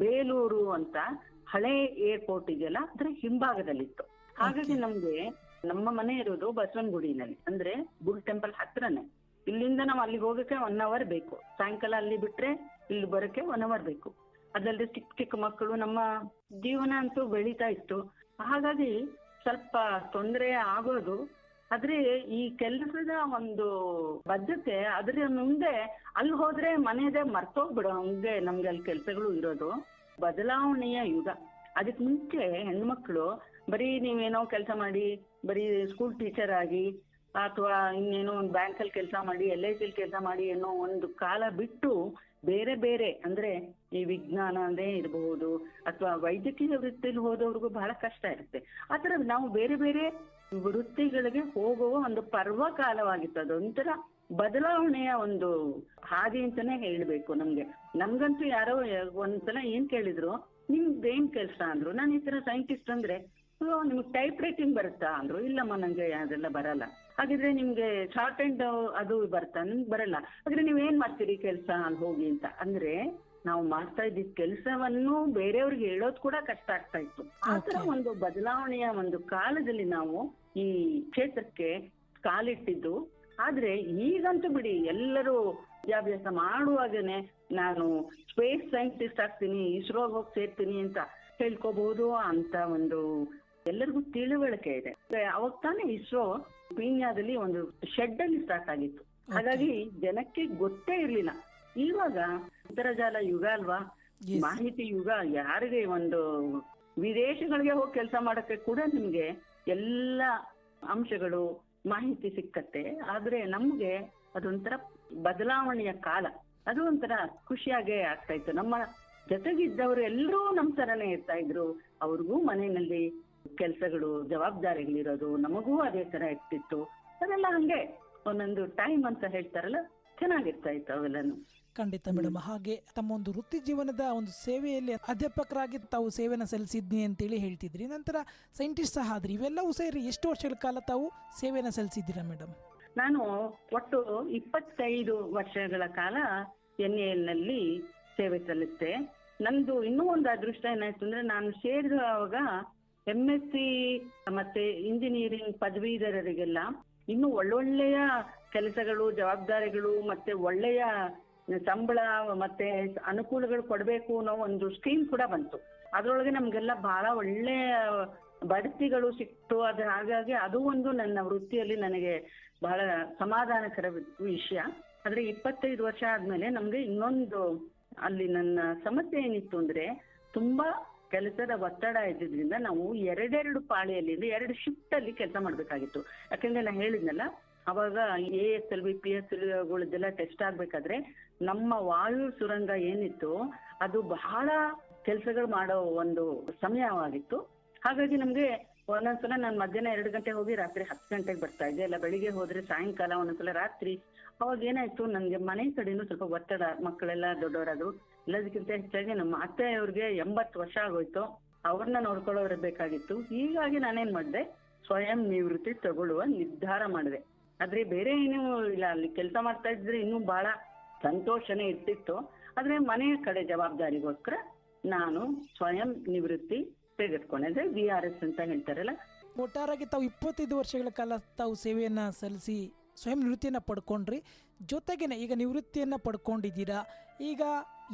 ಬೇಲೂರು ಅಂತ ಹಳೆ ಏರ್ಪೋರ್ಟ್ ಇದೆಯಲ್ಲ, ಅದ್ರ ಹಿಂಭಾಗದಲ್ಲಿತ್ತು. ಹಾಗಾಗಿ ನಮ್ಗೆ ನಮ್ಮ ಮನೆ ಇರೋದು ಬಸವನಗುಡಿನಲ್ಲಿ, ಅಂದ್ರೆ ಬುಲ್ ಟೆಂಪಲ್ ಹತ್ರನೇ. ಇಲ್ಲಿಂದ ನಾವು ಅಲ್ಲಿಗೆ ಹೋಗಕ್ಕೆ 1 hour ಬೇಕು. ಸಾಯಂಕಾಲ ಅಲ್ಲಿ ಬಿಟ್ರೆ ಇಲ್ಲಿ ಬರಕ್ಕೆ 1 hour ಬೇಕು. ಅದಲ್ಲದೆ ಚಿಕ್ಕ ಚಿಕ್ಕ ಮಕ್ಕಳು, ನಮ್ಮ ಜೀವನ ಅಂತೂ ಬೆಳೀತಾ ಇತ್ತು. ಹಾಗಾಗಿ ಸ್ವಲ್ಪ ತೊಂದರೆ ಆಗೋದು. ಆದ್ರೆ ಈ ಕೆಲಸದ ಒಂದು ಬದ್ಧತೆ, ಅದ್ರ ಮುಂದೆ ಅಲ್ಲಿ ಹೋದ್ರೆ ಮನೆಯದೇ ಮರ್ತೋಗ್ಬಿಡೋ ಹಂಗೆ ನಮ್ಗೆ ಅಲ್ಲಿ ಕೆಲಸಗಳು ಇರೋದು. ಬದಲಾವಣೆಯ ಯುಗ. ಅದಕ್ಕೆ ಮುಂಚೆ ಹೆಣ್ಮಕ್ಳು ಬರೀ ನೀವೇನೋ ಕೆಲಸ ಮಾಡಿ, ಬರೀ ಸ್ಕೂಲ್ ಟೀಚರ್ ಆಗಿ ಅಥವಾ ಇನ್ನೇನೋ ಒಂದು ಬ್ಯಾಂಕಲ್ಲಿ ಕೆಲಸ ಮಾಡಿ, LIC ಕೆಲಸ ಮಾಡಿ ಅನ್ನೋ ಒಂದು ಕಾಲ ಬಿಟ್ಟು ಬೇರೆ ಬೇರೆ, ಅಂದ್ರೆ ಈ ವಿಜ್ಞಾನದೇ ಇರಬಹುದು ಅಥವಾ ವೈದ್ಯಕೀಯ ವೃತ್ತಿಲಿ ಹೋದವ್ರಿಗೂ ಬಹಳ ಕಷ್ಟ ಇರುತ್ತೆ. ಆತರ ನಾವು ಬೇರೆ ಬೇರೆ ವೃತ್ತಿಗಳಿಗೆ ಹೋಗುವ ಒಂದು ಪರ್ವ ಕಾಲವಾಗಿತ್ತು. ಅದೊಂಥರ ಬದಲಾವಣೆಯ ಒಂದು ಹಾದಿ ಅಂತಾನೆ ಹೇಳ್ಬೇಕು ನಮ್ಗೆ. ನಮ್ಗಂತೂ ಯಾರೋ ಒಂದ್ಸಲ ಏನ್ ಕೇಳಿದ್ರು, ನಿಮ್ದೇನ್ ಕೆಲ್ಸ ಅಂದ್ರು. ನಾನು ಈ ತರ ಸೈಂಟಿಸ್ಟ್ ಅಂದ್ರೆ, ನಿಮ್ಗೆ ಟೈಪ್ ರೈಟಿಂಗ್ ಬರುತ್ತಾ ಅಂದ್ರು. ಇಲ್ಲಮ್ಮ ನಂಗೆ ಅದೆಲ್ಲ ಬರಲ್ಲ. ಹಾಗಿದ್ರೆ ನಿಮ್ಗೆ ಶಾರ್ಟ್ ಹ್ಯಾಂಡ್ ಅದು ಬರ್ತಾ? ನಿಮ್ಗೆ ಬರಲ್ಲ. ಹಾಗಾದ್ರೆ ನೀವ್ ಏನ್ ಮಾಡ್ತೀರಿ ಕೆಲ್ಸ ಅಲ್ಲಿ ಹೋಗಿ ಅಂತ. ಅಂದ್ರೆ ನಾವು ಮಾಡ್ತಾ ಇದ್ದಿದ್ ಕೆಲ್ಸವನ್ನು ಬೇರೆಯವ್ರಿಗೆ ಹೇಳೋದ್ ಕೂಡ ಕಷ್ಟ ಆಗ್ತಾ ಇತ್ತು. ಆತರ ಒಂದು ಬದಲಾವಣೆಯ ಒಂದು ಕಾಲದಲ್ಲಿ ನಾವು ಈ ಕ್ಷೇತ್ರಕ್ಕೆ ಕಾಲಿಟ್ಟಿದ್ದು. ಆದ್ರೆ ಈಗಂತೂ ಬಿಡಿ, ಎಲ್ಲರೂ ವಿದ್ಯಾಭ್ಯಾಸ ಮಾಡುವಾಗನೆ ನಾನು ಸ್ಪೇಸ್ ಸೈಂಟಿಸ್ಟ್ ಆಗ್ತೀನಿ, ಇಸ್ರೋಗೆ ಹೋಗಿ ಸೇರ್ತೀನಿ ಅಂತ ಹೇಳ್ಕೋಬಹುದು ಅಂತ ಒಂದು ಎಲ್ಲರಿಗೂ ತಿಳುವಳಿಕೆ ಇದೆ. ಅವಾಗ ತಾನೇ ಇಸ್ರೋ ಪೀಣ್ಯದಲ್ಲಿ ಒಂದು ಶೆಡ್ ಅಲ್ಲಿ ಸ್ಟಾರ್ಟ್ ಆಗಿತ್ತು. ಹಾಗಾಗಿ ಜನಕ್ಕೆ ಗೊತ್ತೇ ಇರ್ಲಿಲ್ಲ. ಇವಾಗ ಅಂತರ್ಜಾಲ ಯುಗ ಅಲ್ವಾ, ಮಾಹಿತಿ ಯುಗ. ಯಾರಿಗೆ ಒಂದು ವಿದೇಶಗಳಿಗೆ ಹೋಗಿ ಕೆಲಸ ಮಾಡಕ್ಕೆ ಕೂಡ ನಿಮ್ಗೆ ಎಲ್ಲ ಅಂಶಗಳು ಮಾಹಿತಿ ಸಿಕ್ಕತ್ತೆ. ಆದ್ರೆ ನಮ್ಗೆ ಅದೊಂಥರ ಬದಲಾವಣೆಯ ಕಾಲ. ಅದು ಒಂಥರ ಖುಷಿಯಾಗೇ ಆಗ್ತಾ ಇತ್ತು. ನಮ್ಮ ಜೊತೆಗಿದ್ದವರು ಎಲ್ಲರೂ ನಮ್ ತರನೇ ಇರ್ತಾ ಇದ್ರು. ಅವ್ರಿಗೂ ಮನೆಯಲ್ಲಿ ಕೆಲ್ಸಗಳು, ಜವಾಬ್ದಾರಿಗಳಿರೋದು, ನಮಗೂ ಅದೇ ತರ ಇರ್ತಿತ್ತು. ಅದೆಲ್ಲ ಹಂಗೆ ಒಂದೊಂದು ಟೈಮ್ ಅಂತ ಹೇಳ್ತಾರಲ್ಲ, ಚೆನ್ನಾಗಿರ್ತಾ ಇತ್ತು ಅವೆಲ್ಲನು. ಖಂಡಿತ ಮೇಡಮ್. ಹಾಗೆ ತಮ್ಮ ಒಂದು ವೃತ್ತಿ ಜೀವನದ ಒಂದು ಸೇವೆಯಲ್ಲಿ ಅಧ್ಯಾಪಕರಾಗಿ ತಾವು ಸೇವೆನ ಸಲ್ಲಿಸಿದ್ನಿ ಅಂತೇಳಿ ಹೇಳ್ತಿದ್ರಿ. ನಂತರ ಸೈಂಟಿಸ್ಟ್ ಸಹ ಆದ್ರಿ. ಇವೆಲ್ಲವೂ ಸೇರಿ ಎಷ್ಟು ವರ್ಷಗಳ ಕಾಲ ತಾವು ಸೇವೆನ ಸಲ್ಲಿಸಿದ್ದೀರಾ ಮೇಡಮ್? ನಾನು ಒಟ್ಟು 25 ವರ್ಷಗಳ ಕಾಲ NAL ಸೇವೆ ಸಲ್ಲಿಸಿದೆ. ನಂದು ಇನ್ನೂ ಒಂದು ಅದೃಷ್ಟ ಏನಾಯ್ತು ಅಂದ್ರೆ, ನಾನು ಸೇರಿರುವಾಗ MSc ಮತ್ತೆ ಇಂಜಿನಿಯರಿಂಗ್ ಪದವೀಧರರಿಗೆಲ್ಲ ಇನ್ನು ಒಳ್ಳೊಳ್ಳೆಯ ಕೆಲಸಗಳು, ಜವಾಬ್ದಾರಿಗಳು ಮತ್ತೆ ಒಳ್ಳೆಯ ಸಂಬಳ ಮತ್ತೆ ಅನುಕೂಲಗಳು ಕೊಡಬೇಕು ಅನ್ನೋ ಒಂದು ಸ್ಕೀಮ್ ಕೂಡ ಬಂತು. ಅದ್ರೊಳಗೆ ನಮ್ಗೆಲ್ಲ ಬಹಳ ಒಳ್ಳೆಯ ಬಡ್ತಿಗಳು ಸಿಕ್ತು. ಅದು ಹಾಗಾಗಿ ಅದು ಒಂದು ನನ್ನ ವೃತ್ತಿಯಲ್ಲಿ ನನಗೆ ಬಹಳ ಸಮಾಧಾನಕರ ವಿಷಯ. ಆದ್ರೆ 25 ವರ್ಷ ಆದ್ಮೇಲೆ ನಮ್ಗೆ ಇನ್ನೊಂದು ಅಲ್ಲಿ ನನ್ನ ಸಮಸ್ಯೆ ಏನಿತ್ತು ಅಂದ್ರೆ, ತುಂಬಾ ಕೆಲಸದ ಒತ್ತಡ ಇದ್ದಿದ್ರಿಂದ ನಾವು 2 ಪಾಳಿಯಲ್ಲಿ 2 ಶಿಫ್ಟ್ ಅಲ್ಲಿ ಕೆಲಸ ಮಾಡ್ಬೇಕಾಗಿತ್ತು. ಯಾಕಂದ್ರೆ ನಾನು ಹೇಳಿದ್ನಲ್ಲ, ಅವಾಗ ASLV PSLVಗಳದ್ದೆಲ್ಲ ಟೆಸ್ಟ್ ಆಗ್ಬೇಕಾದ್ರೆ ನಮ್ಮ ವಾಯು ಸುರಂಗ ಏನಿತ್ತು ಅದು ಬಹಳ ಕೆಲಸಗಳು ಮಾಡೋ ಒಂದು ಸಮಯವಾಗಿತ್ತು. ಹಾಗಾಗಿ ನಮ್ಗೆ ಒಂದೊಂದ್ಸಲ ನಾನು ಮಧ್ಯಾಹ್ನ 2 ಗಂಟೆ ಹೋಗಿ ರಾತ್ರಿ 10 ಗಂಟೆಗೆ ಬರ್ತಾ ಇದ್ದೆ. ಇಲ್ಲ ಬೆಳಿಗ್ಗೆ ಹೋದ್ರೆ ಸಾಯಂಕಾಲ, ಒಂದೊಂದ್ಸಲ ರಾತ್ರಿ. ಅವಾಗ ಏನಾಯ್ತು, ನನ್ಗೆ ಮನೆ ಕಡೆನೂ ಸ್ವಲ್ಪ ಒತ್ತಡ. ಮಕ್ಕಳೆಲ್ಲ ದೊಡ್ಡವರಾದ್ರು. ಎಲ್ಲದಕ್ಕಿಂತ ಹೆಚ್ಚಾಗಿ ನಮ್ಮ ಅತ್ತೆಯವ್ರಿಗೆ 80 ವರ್ಷ ಆಗೋಯ್ತು. ಅವ್ರನ್ನ ನೋಡ್ಕೊಳ್ಳೋರು ಬೇಕಾಗಿತ್ತು. ಹೀಗಾಗಿ ನಾನೇನ್ ಮಾಡಿದೆ, ಸ್ವಯಂ ನಿವೃತ್ತಿ ತಗೊಳ್ಳುವ ನಿರ್ಧಾರ ಮಾಡಿದೆ. ಆದ್ರೆ ಬೇರೆ ಏನೂ ಇಲ್ಲ, ಅಲ್ಲಿ ಕೆಲಸ ಮಾಡ್ತಾ ಇದ್ರೆ ಇನ್ನೂ ಬಹಳ ಸಂತೋಷನೇ ಇರ್ತಿತ್ತು. ಆದ್ರೆ ಮನೆಯ ಕಡೆ ಜವಾಬ್ದಾರಿಗೋಸ್ಕರ ನಾನು ಸ್ವಯಂ ನಿವೃತ್ತಿ ತೆಗೆದುಕೊಂಡೆ, ಅಂದ್ರೆ VRS ಅಂತ ಹೇಳ್ತಾರಲ್ಲ. ಒಟ್ಟಾರೆಯಾಗಿ ತಾವು 25 ವರ್ಷಗಳ ಕಾಲ ತಾವು ಸೇವೆಯನ್ನು ಸಲ್ಲಿಸಿ ಸ್ವಯಂ ನಿವೃತ್ತಿಯನ್ನು ಪಡ್ಕೊಂಡ್ರಿ. ಜೊತೆಗೇನೆ ಈಗ ನಿವೃತ್ತಿಯನ್ನು ಪಡ್ಕೊಂಡಿದ್ದೀರಾ. ಈಗ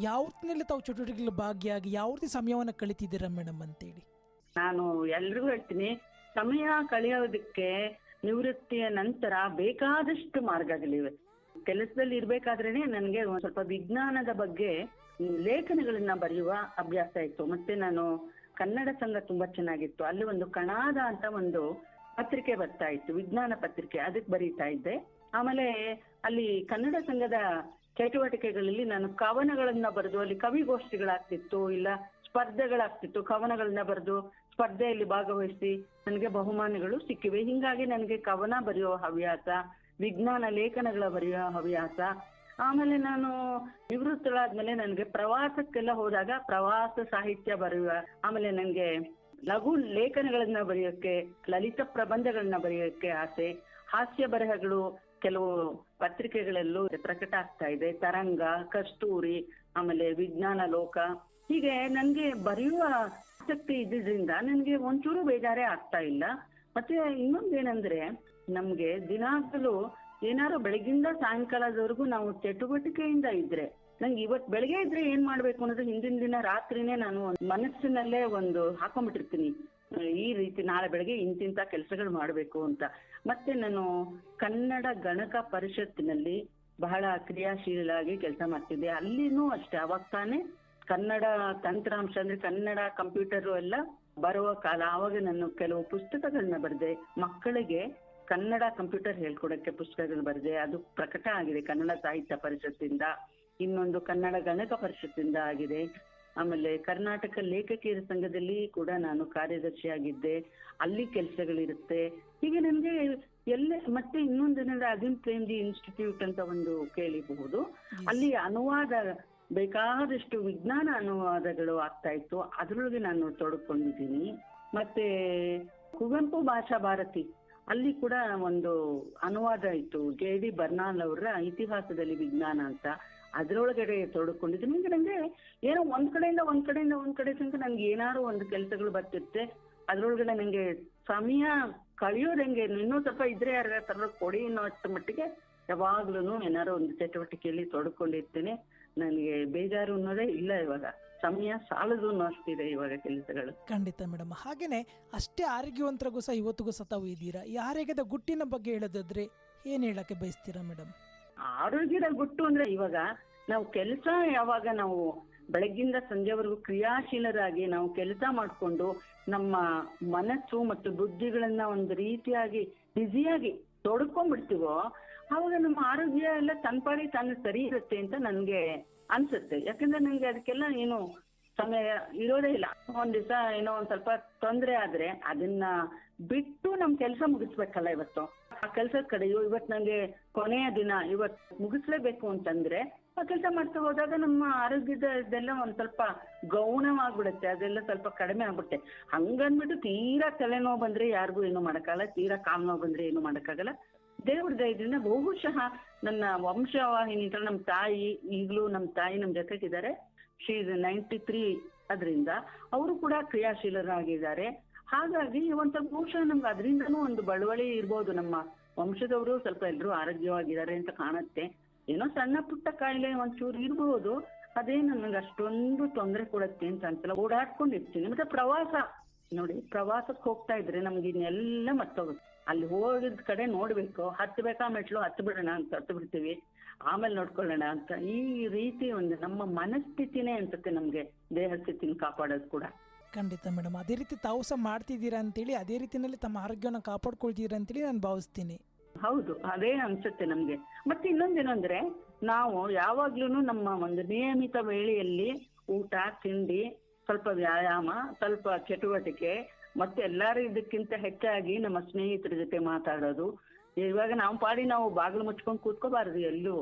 ಯಾವ ಹೊತ್ತಿನಲ್ಲಿ ತಾವು ಚಟುವಟಿಕೆಗಳಲ್ಲಿ ಭಾಗಿಯಾಗಿ ಯಾವ ರೀತಿ ಸಮಯವನ್ನು ಕಳಿತಿದ್ದೀರಾ ಮೇಡಮ್ ಅಂತೇಳಿ? ನಾನು ಎಲ್ರಿಗೂ ಹೇಳ್ತೀನಿ, ಸಮಯ ಕಳೆಯೋದಕ್ಕೆ ನಿವೃತ್ತಿಯ ನಂತರ ಬೇಕಾದಷ್ಟು ಮಾರ್ಗಗಳಿವೆ. ಕೆಲಸದಲ್ಲಿ ಇರ್ಬೇಕಾದ್ರೇನೆ ನನಗೆ ಒಂದ್ ಸ್ವಲ್ಪ ವಿಜ್ಞಾನದ ಬಗ್ಗೆ ಲೇಖನಗಳನ್ನ ಬರೆಯುವ ಅಭ್ಯಾಸ ಇತ್ತು. ಮತ್ತೆ ನಾನು ಕನ್ನಡ ಸಂಘ ತುಂಬಾ ಚೆನ್ನಾಗಿತ್ತು, ಅಲ್ಲಿ ಒಂದು ಕಣಾದ ಅಂತ ಒಂದು ಪತ್ರಿಕೆ ಬರ್ತಾ ಇತ್ತು, ವಿಜ್ಞಾನ ಪತ್ರಿಕೆ, ಅದಕ್ಕೆ ಬರೀತಾ ಇದ್ದೆ. ಆಮೇಲೆ ಅಲ್ಲಿ ಕನ್ನಡ ಸಂಘದ ಚಟುವಟಿಕೆಗಳಲ್ಲಿ ನಾನು ಕವನಗಳನ್ನ ಬರೆದು, ಅಲ್ಲಿ ಕವಿಗೋಷ್ಠಿಗಳಾಗ್ತಿತ್ತು, ಇಲ್ಲ ಸ್ಪರ್ಧೆಗಳಾಗ್ತಿತ್ತು, ಕವನಗಳನ್ನ ಬರೆದು ಸ್ಪರ್ಧೆಯಲ್ಲಿ ಭಾಗವಹಿಸಿ ನನಗೆ ಬಹುಮಾನಗಳು ಸಿಕ್ಕಿವೆ. ಹಿಂಗಾಗಿ ನನಗೆ ಕವನ ಬರೆಯೋ ಹವ್ಯಾಸ, ವಿಜ್ಞಾನ ಲೇಖನಗಳ ಬರೆಯೋ ಹವ್ಯಾಸ. ಆಮೇಲೆ ನಾನು ನಿವೃತ್ತಳಾದ್ಮೇಲೆ ನನಗೆ ಪ್ರವಾಸಕ್ಕೆಲ್ಲ ಹೋದಾಗ ಪ್ರವಾಸ ಸಾಹಿತ್ಯ ಬರೆಯುವ, ಆಮೇಲೆ ನನಗೆ ಲಘು ಲೇಖನಗಳನ್ನ ಬರೆಯೋಕ್ಕೆ, ಲಲಿತ ಪ್ರಬಂಧಗಳನ್ನ ಬರೆಯೋಕ್ಕೆ ಆಸೆ. ಹಾಸ್ಯ ಬರಹಗಳು ಕೆಲವು ಪತ್ರಿಕೆಗಳಲ್ಲೂ ಪ್ರಕಟ ಆಗ್ತಾ ಇದೆ, ತರಂಗ, ಕಸ್ತೂರಿ, ಆಮೇಲೆ ವಿಜ್ಞಾನ ಲೋಕ. ಹೀಗೆ ನನ್ಗೆ ಬರೆಯುವ ಆಸಕ್ತಿ ಇದ್ದಿದ್ರಿಂದ ನನ್ಗೆ ಒಂಚೂರು ಬೇಜಾರೇ ಆಗ್ತಾ ಇಲ್ಲ. ಮತ್ತೆ ಇನ್ನೊಂದೇನಂದ್ರೆ, ನಮ್ಗೆ ದಿನಾಗಲೂ ಏನಾದ್ರು ಬೆಳಗಿಂದ ಸಾಯಂಕಾಲದವರೆಗೂ ನಾವು ಚಟುವಟಿಕೆಯಿಂದ ಇದ್ರೆ, ನಂಗೆ ಇವತ್ತು ಬೆಳಗ್ಗೆ ಇದ್ರೆ ಏನ್ ಮಾಡ್ಬೇಕು ಅನ್ನೋದು ಹಿಂದಿನ ದಿನ ರಾತ್ರಿನೇ ನಾನು ಮನಸ್ಸಿನಲ್ಲೇ ಒಂದು ಹಾಕೊಂಡ್ಬಿಟ್ಟಿರ್ತೀನಿ, ಈ ರೀತಿ ನಾಳೆ ಬೆಳಗ್ಗೆ ಇಂತಿಂತ ಕೆಲಸಗಳು ಮಾಡ್ಬೇಕು ಅಂತ. ಮತ್ತೆ ನಾನು ಕನ್ನಡ ಗಣಕ ಪರಿಷತ್ತಿನಲ್ಲಿ ಬಹಳ ಕ್ರಿಯಾಶೀಲಾಗಿ ಕೆಲಸ ಮಾಡ್ತಿದ್ದೆ. ಅಲ್ಲಿನೂ ಅಷ್ಟೇ, ಅವಾಗ ತಾನೇ ಕನ್ನಡ ತಂತ್ರಾಂಶ ಅಂದ್ರೆ ಕನ್ನಡ ಕಂಪ್ಯೂಟರ್ ಎಲ್ಲ ಬರುವ ಕಾಲ. ಆವಾಗ ನಾನು ಕೆಲವು ಪುಸ್ತಕಗಳನ್ನ ಬರೆದೆ, ಮಕ್ಕಳಿಗೆ ಕನ್ನಡ ಕಂಪ್ಯೂಟರ್ ಹೇಳ್ಕೊಡಕ್ಕೆ ಪುಸ್ತಕಗಳು ಬರೆದೆ. ಅದು ಪ್ರಕಟ ಆಗಿದೆ ಕನ್ನಡ ಸಾಹಿತ್ಯ ಪರಿಷತ್ತಿಂದ. ಇನ್ನೊಂದು ಕನ್ನಡ ಗಣಕ ಪರಿಷತ್ತಿಂದ ಆಗಿದೆ. ಆಮೇಲೆ ಕರ್ನಾಟಕ ಲೇಖಕಿಯರ ಸಂಘದಲ್ಲಿ ಕೂಡ ನಾನು ಕಾರ್ಯದರ್ಶಿಯಾಗಿದ್ದೆ, ಅಲ್ಲಿ ಕೆಲಸಗಳಿರುತ್ತೆ. ಹೀಗೆ ನನಗೆ ಎಲ್ಲೇ. ಮತ್ತೆ ಇನ್ನೊಂದೇನಂದ್ರೆ ಅಜಿಂ ಪ್ರೇಮ್ಜಿ ಇನ್ಸ್ಟಿಟ್ಯೂಟ್ ಅಂತ ಒಂದು ಕೇಳಿಬಹುದು, ಅಲ್ಲಿ ಅನುವಾದ ಬೇಕಾದಷ್ಟು ವಿಜ್ಞಾನ ಅನುವಾದಗಳು ಆಗ್ತಾ ಇತ್ತು, ಅದ್ರೊಳಗೆ ನಾನು ತೊಡ್ಕೊಂಡಿದ್ದೀನಿ. ಮತ್ತೆ ಕುವೆಂಪು ಭಾಷಾ ಭಾರತಿ, ಅಲ್ಲಿ ಕೂಡ ಒಂದು ಅನುವಾದ ಇತ್ತು, JD ಬರ್ನಾಲ್ ಅವರ ಇತಿಹಾಸದಲ್ಲಿ ವಿಜ್ಞಾನ ಅಂತ, ಅದ್ರೊಳಗಡೆ ತೊಡ್ಕೊಂಡಿದ್ದೀನಿ. ಈಗ ನಂಗೆ ಏನೋ ಒಂದ್ ಕಡೆ ತನಕ ನಂಗೆ ಏನಾದ್ರು ಒಂದು ಕೆಲಸಗಳು ಬರ್ತಿರುತ್ತೆ. ಅದ್ರೊಳಗಡೆ ನಂಗೆ ಸಮಯ ಕಳೆಯೋದು ಹೆಂಗೆ, ಇನ್ನೂ ಸ್ವಲ್ಪ ಇದ್ರೆ ಯಾರ ಕೊಡಿ ಅನ್ನೋ ಅಷ್ಟು ಮಟ್ಟಿಗೆ ಯಾವಾಗ್ಲೂ ಏನಾರು ಒಂದು ಚಟುವಟಿಕೆಯಲ್ಲಿ ತೊಡ್ಕೊಂಡಿರ್ತೇನೆ. ನನಗೆ ಬೇಜಾರು ಅನ್ನೋದೇ ಇಲ್ಲ. ಇವಾಗ ಸಮಯ ಸಾಲದು ಅಷ್ಟಿದೆ ಇವಾಗ ಕೆಲಸಗಳು. ಖಂಡಿತ ಮೇಡಮ್. ಹಾಗೇನೆ ಅಷ್ಟೇ ಆರೋಗ್ಯವಂತರಿಗೂ ಸಹ ಇವತ್ತಿಗೂ ಸಹ ತಾವು ಇದ್ದೀರಾ. ಈ ಆರೋಗ್ಯದ ಗುಟ್ಟಿನ ಬಗ್ಗೆ ಹೇಳೋದಾದ್ರೆ ಏನ್ ಹೇಳಕ್ಕೆ ಬಯಸ್ತೀರಾ ಮೇಡಮ್? ಆರೋಗ್ಯದ ಗುಟ್ಟು ಅಂದ್ರೆ, ಇವಾಗ ನಾವು ಕೆಲಸ ಯಾವಾಗ ನಾವು ಬೆಳಗ್ಗಿಂದ ಸಂಜೆವರೆಗೂ ಕ್ರಿಯಾಶೀಲರಾಗಿ ನಾವು ಕೆಲಸ ಮಾಡಿಕೊಂಡು ನಮ್ಮ ಮನಸ್ಸು ಮತ್ತು ಬುದ್ಧಿಗಳನ್ನ ಒಂದು ರೀತಿಯಾಗಿ ಬ್ಯುಸಿಯಾಗಿ ತೊಡ್ಕೊಂಡ್ಬಿಡ್ತೀವೋ, ಆವಾಗ ನಮ್ಮ ಆರೋಗ್ಯ ಎಲ್ಲ ತನ್ಪಾಡಿ ತಾನು ಸರಿ ಇರುತ್ತೆ ಅಂತ ನನ್ಗೆ ಅನ್ಸುತ್ತೆ. ಯಾಕಂದ್ರೆ ನಂಗೆ ಅದಕ್ಕೆಲ್ಲ ಏನು ಸಮಯ ಇರೋದೇ ಇಲ್ಲ. ಒಂದ್ ದಿವಸ ಏನೋ ಒಂದ್ ಸ್ವಲ್ಪ ತೊಂದ್ರೆ ಆದ್ರೆ ಅದನ್ನ ಬಿಟ್ಟು ನಮ್ ಕೆಲಸ ಮುಗಿಸ್ಬೇಕಲ್ಲ. ಇವತ್ತು ಆ ಕೆಲ್ಸದ ಕಡೆಯೋ ಇವತ್ತು ನಂಗೆ ಕೊನೆಯ ದಿನ, ಇವತ್ತು ಮುಗಿಸ್ಲೇಬೇಕು ಅಂತಂದ್ರೆ ಆ ಕೆಲಸ ಮಾಡ್ತಾ ಹೋದಾಗ ನಮ್ಮ ಆರೋಗ್ಯದ ಇದೆಲ್ಲ ಒಂದ್ ಸ್ವಲ್ಪ ಗೌಣವಾಗ್ಬಿಡುತ್ತೆ, ಅದೆಲ್ಲ ಸ್ವಲ್ಪ ಕಡಿಮೆ ಆಗ್ಬಿಡುತ್ತೆ. ಹಂಗನ್ಬಿಟ್ಟು ತೀರಾ ತಲೆನೋವು ಬಂದ್ರೆ ಯಾರಿಗೂ ಏನು ಮಾಡಕ್ಕಾಗಲ್ಲ, ತೀರಾ ಕಾಲ್ ನೋವು ಬಂದ್ರೆ ಏನು ಮಾಡಕ್ಕಾಗಲ್ಲ. ದೇವ್ರ ದಯದಿಂದ ಬಹುಶಃ ನನ್ನ ವಂಶವಾಹಿನಿ ನಮ್ಮ ತಾಯಿ, ಈಗಲೂ ನಮ್ಮ ತಾಯಿ ನಮ್ ಜೊತೆಗಿದ್ದಾರೆ, ಶಿ ಇಸ್ 93, ಅದರಿಂದ ಅವರು ಕೂಡ ಕ್ರಿಯಾಶೀಲರಾಗಿದ್ದಾರೆ. ಹಾಗಾಗಿ ಒಂದ್ ಸ್ವಲ್ಪ ಬಹುಶಃ ನಮ್ಗೆ ಅದರಿಂದನೂ ಒಂದು ಬಳುವಳಿ ಇರ್ಬೋದು, ನಮ್ಮ ವಂಶದವರು ಸ್ವಲ್ಪ ಎಲ್ರೂ ಆರೋಗ್ಯವಾಗಿದ್ದಾರೆ ಅಂತ ಕಾಣುತ್ತೆ. ಏನೋ ಸಣ್ಣ ಪುಟ್ಟ ಕಾಯಿಲೆ ಒಂಚೂರು ಇರ್ಬೋದು, ಅದೇ ನನಗೆ ಅಷ್ಟೊಂದು ತೊಂದರೆ ಕೊಡುತ್ತೆ ಅಂತ ಅನ್ಸಲ್ಲ. ಓಡಾಡ್ಕೊಂಡಿರ್ತೀನಿ. ಮತ್ತೆ ಪ್ರವಾಸ ನೋಡಿ, ಪ್ರವಾಸಕ್ಕೆ ಹೋಗ್ತಾ ಇದ್ರೆ ನಮ್ಗೆ ಇನ್ನೆಲ್ಲ ಮರ್ತೋಗುತ್ತೆ. ಅಲ್ಲಿ ಹೋಗಿದ ಕಡೆ ನೋಡ್ಬೇಕು, ಹತ್ಬೇಕಾ ಮೆಟ್ಲು ಹತ್ತು ಬಿಡೋಣ ಅಂತ ಹತ್ತು ಬಿಡ್ತೀವಿ, ಆಮೇಲೆ ನೋಡ್ಕೊಳ್ಳೋಣ ಅಂತ. ಈ ರೀತಿ ಒಂದು ನಮ್ಮ ಮನಸ್ಥಿತಿನೇ ಅನ್ಸುತ್ತೆ ನಮ್ಗೆ ದೇಹ ಸ್ಥಿತಿನ ಕಾಪಾಡೋದು ಕೂಡ. ಖಂಡಿತ ಮೇಡಮ್, ಅದೇ ರೀತಿ ತಾವು ಸಹ ಮಾಡ್ತಿದ್ದೀರಾ ಅಂತೇಳಿ, ಅದೇ ರೀತಿಯಲ್ಲಿ ತಮ್ಮ ಆರೋಗ್ಯವನ್ನು ಕಾಪಾಡ್ಕೊಳ್ತೀರಾ ಅಂತೇಳಿ ನಾನು ಭಾವಿಸ್ತೀನಿ. ಹೌದು, ಅದೇ ಅನ್ಸುತ್ತೆ ನಮ್ಗೆ. ಮತ್ತೆ ಇನ್ನೊಂದೇನಂದ್ರೆ, ನಾವು ಯಾವಾಗ್ಲೂ ನಮ್ಮ ಒಂದು ನಿಯಮಿತ ವೇಳೆಯಲ್ಲಿ ಊಟ ತಿಂಡಿ, ಸ್ವಲ್ಪ ವ್ಯಾಯಾಮ, ಸ್ವಲ್ಪ ಚಟುವಟಿಕೆ, ಮತ್ತೆ ಎಲ್ಲರೂ ಇದಕ್ಕಿಂತ ಹೆಚ್ಚಾಗಿ ನಮ್ಮ ಸ್ನೇಹಿತರ ಜೊತೆ ಮಾತಾಡೋದು. ಇವಾಗ ನಾವು ನಾವು ಬಾಗಿಲು ಮುಚ್ಕೊಂಡು ಕೂತ್ಕೋಬಾರದು,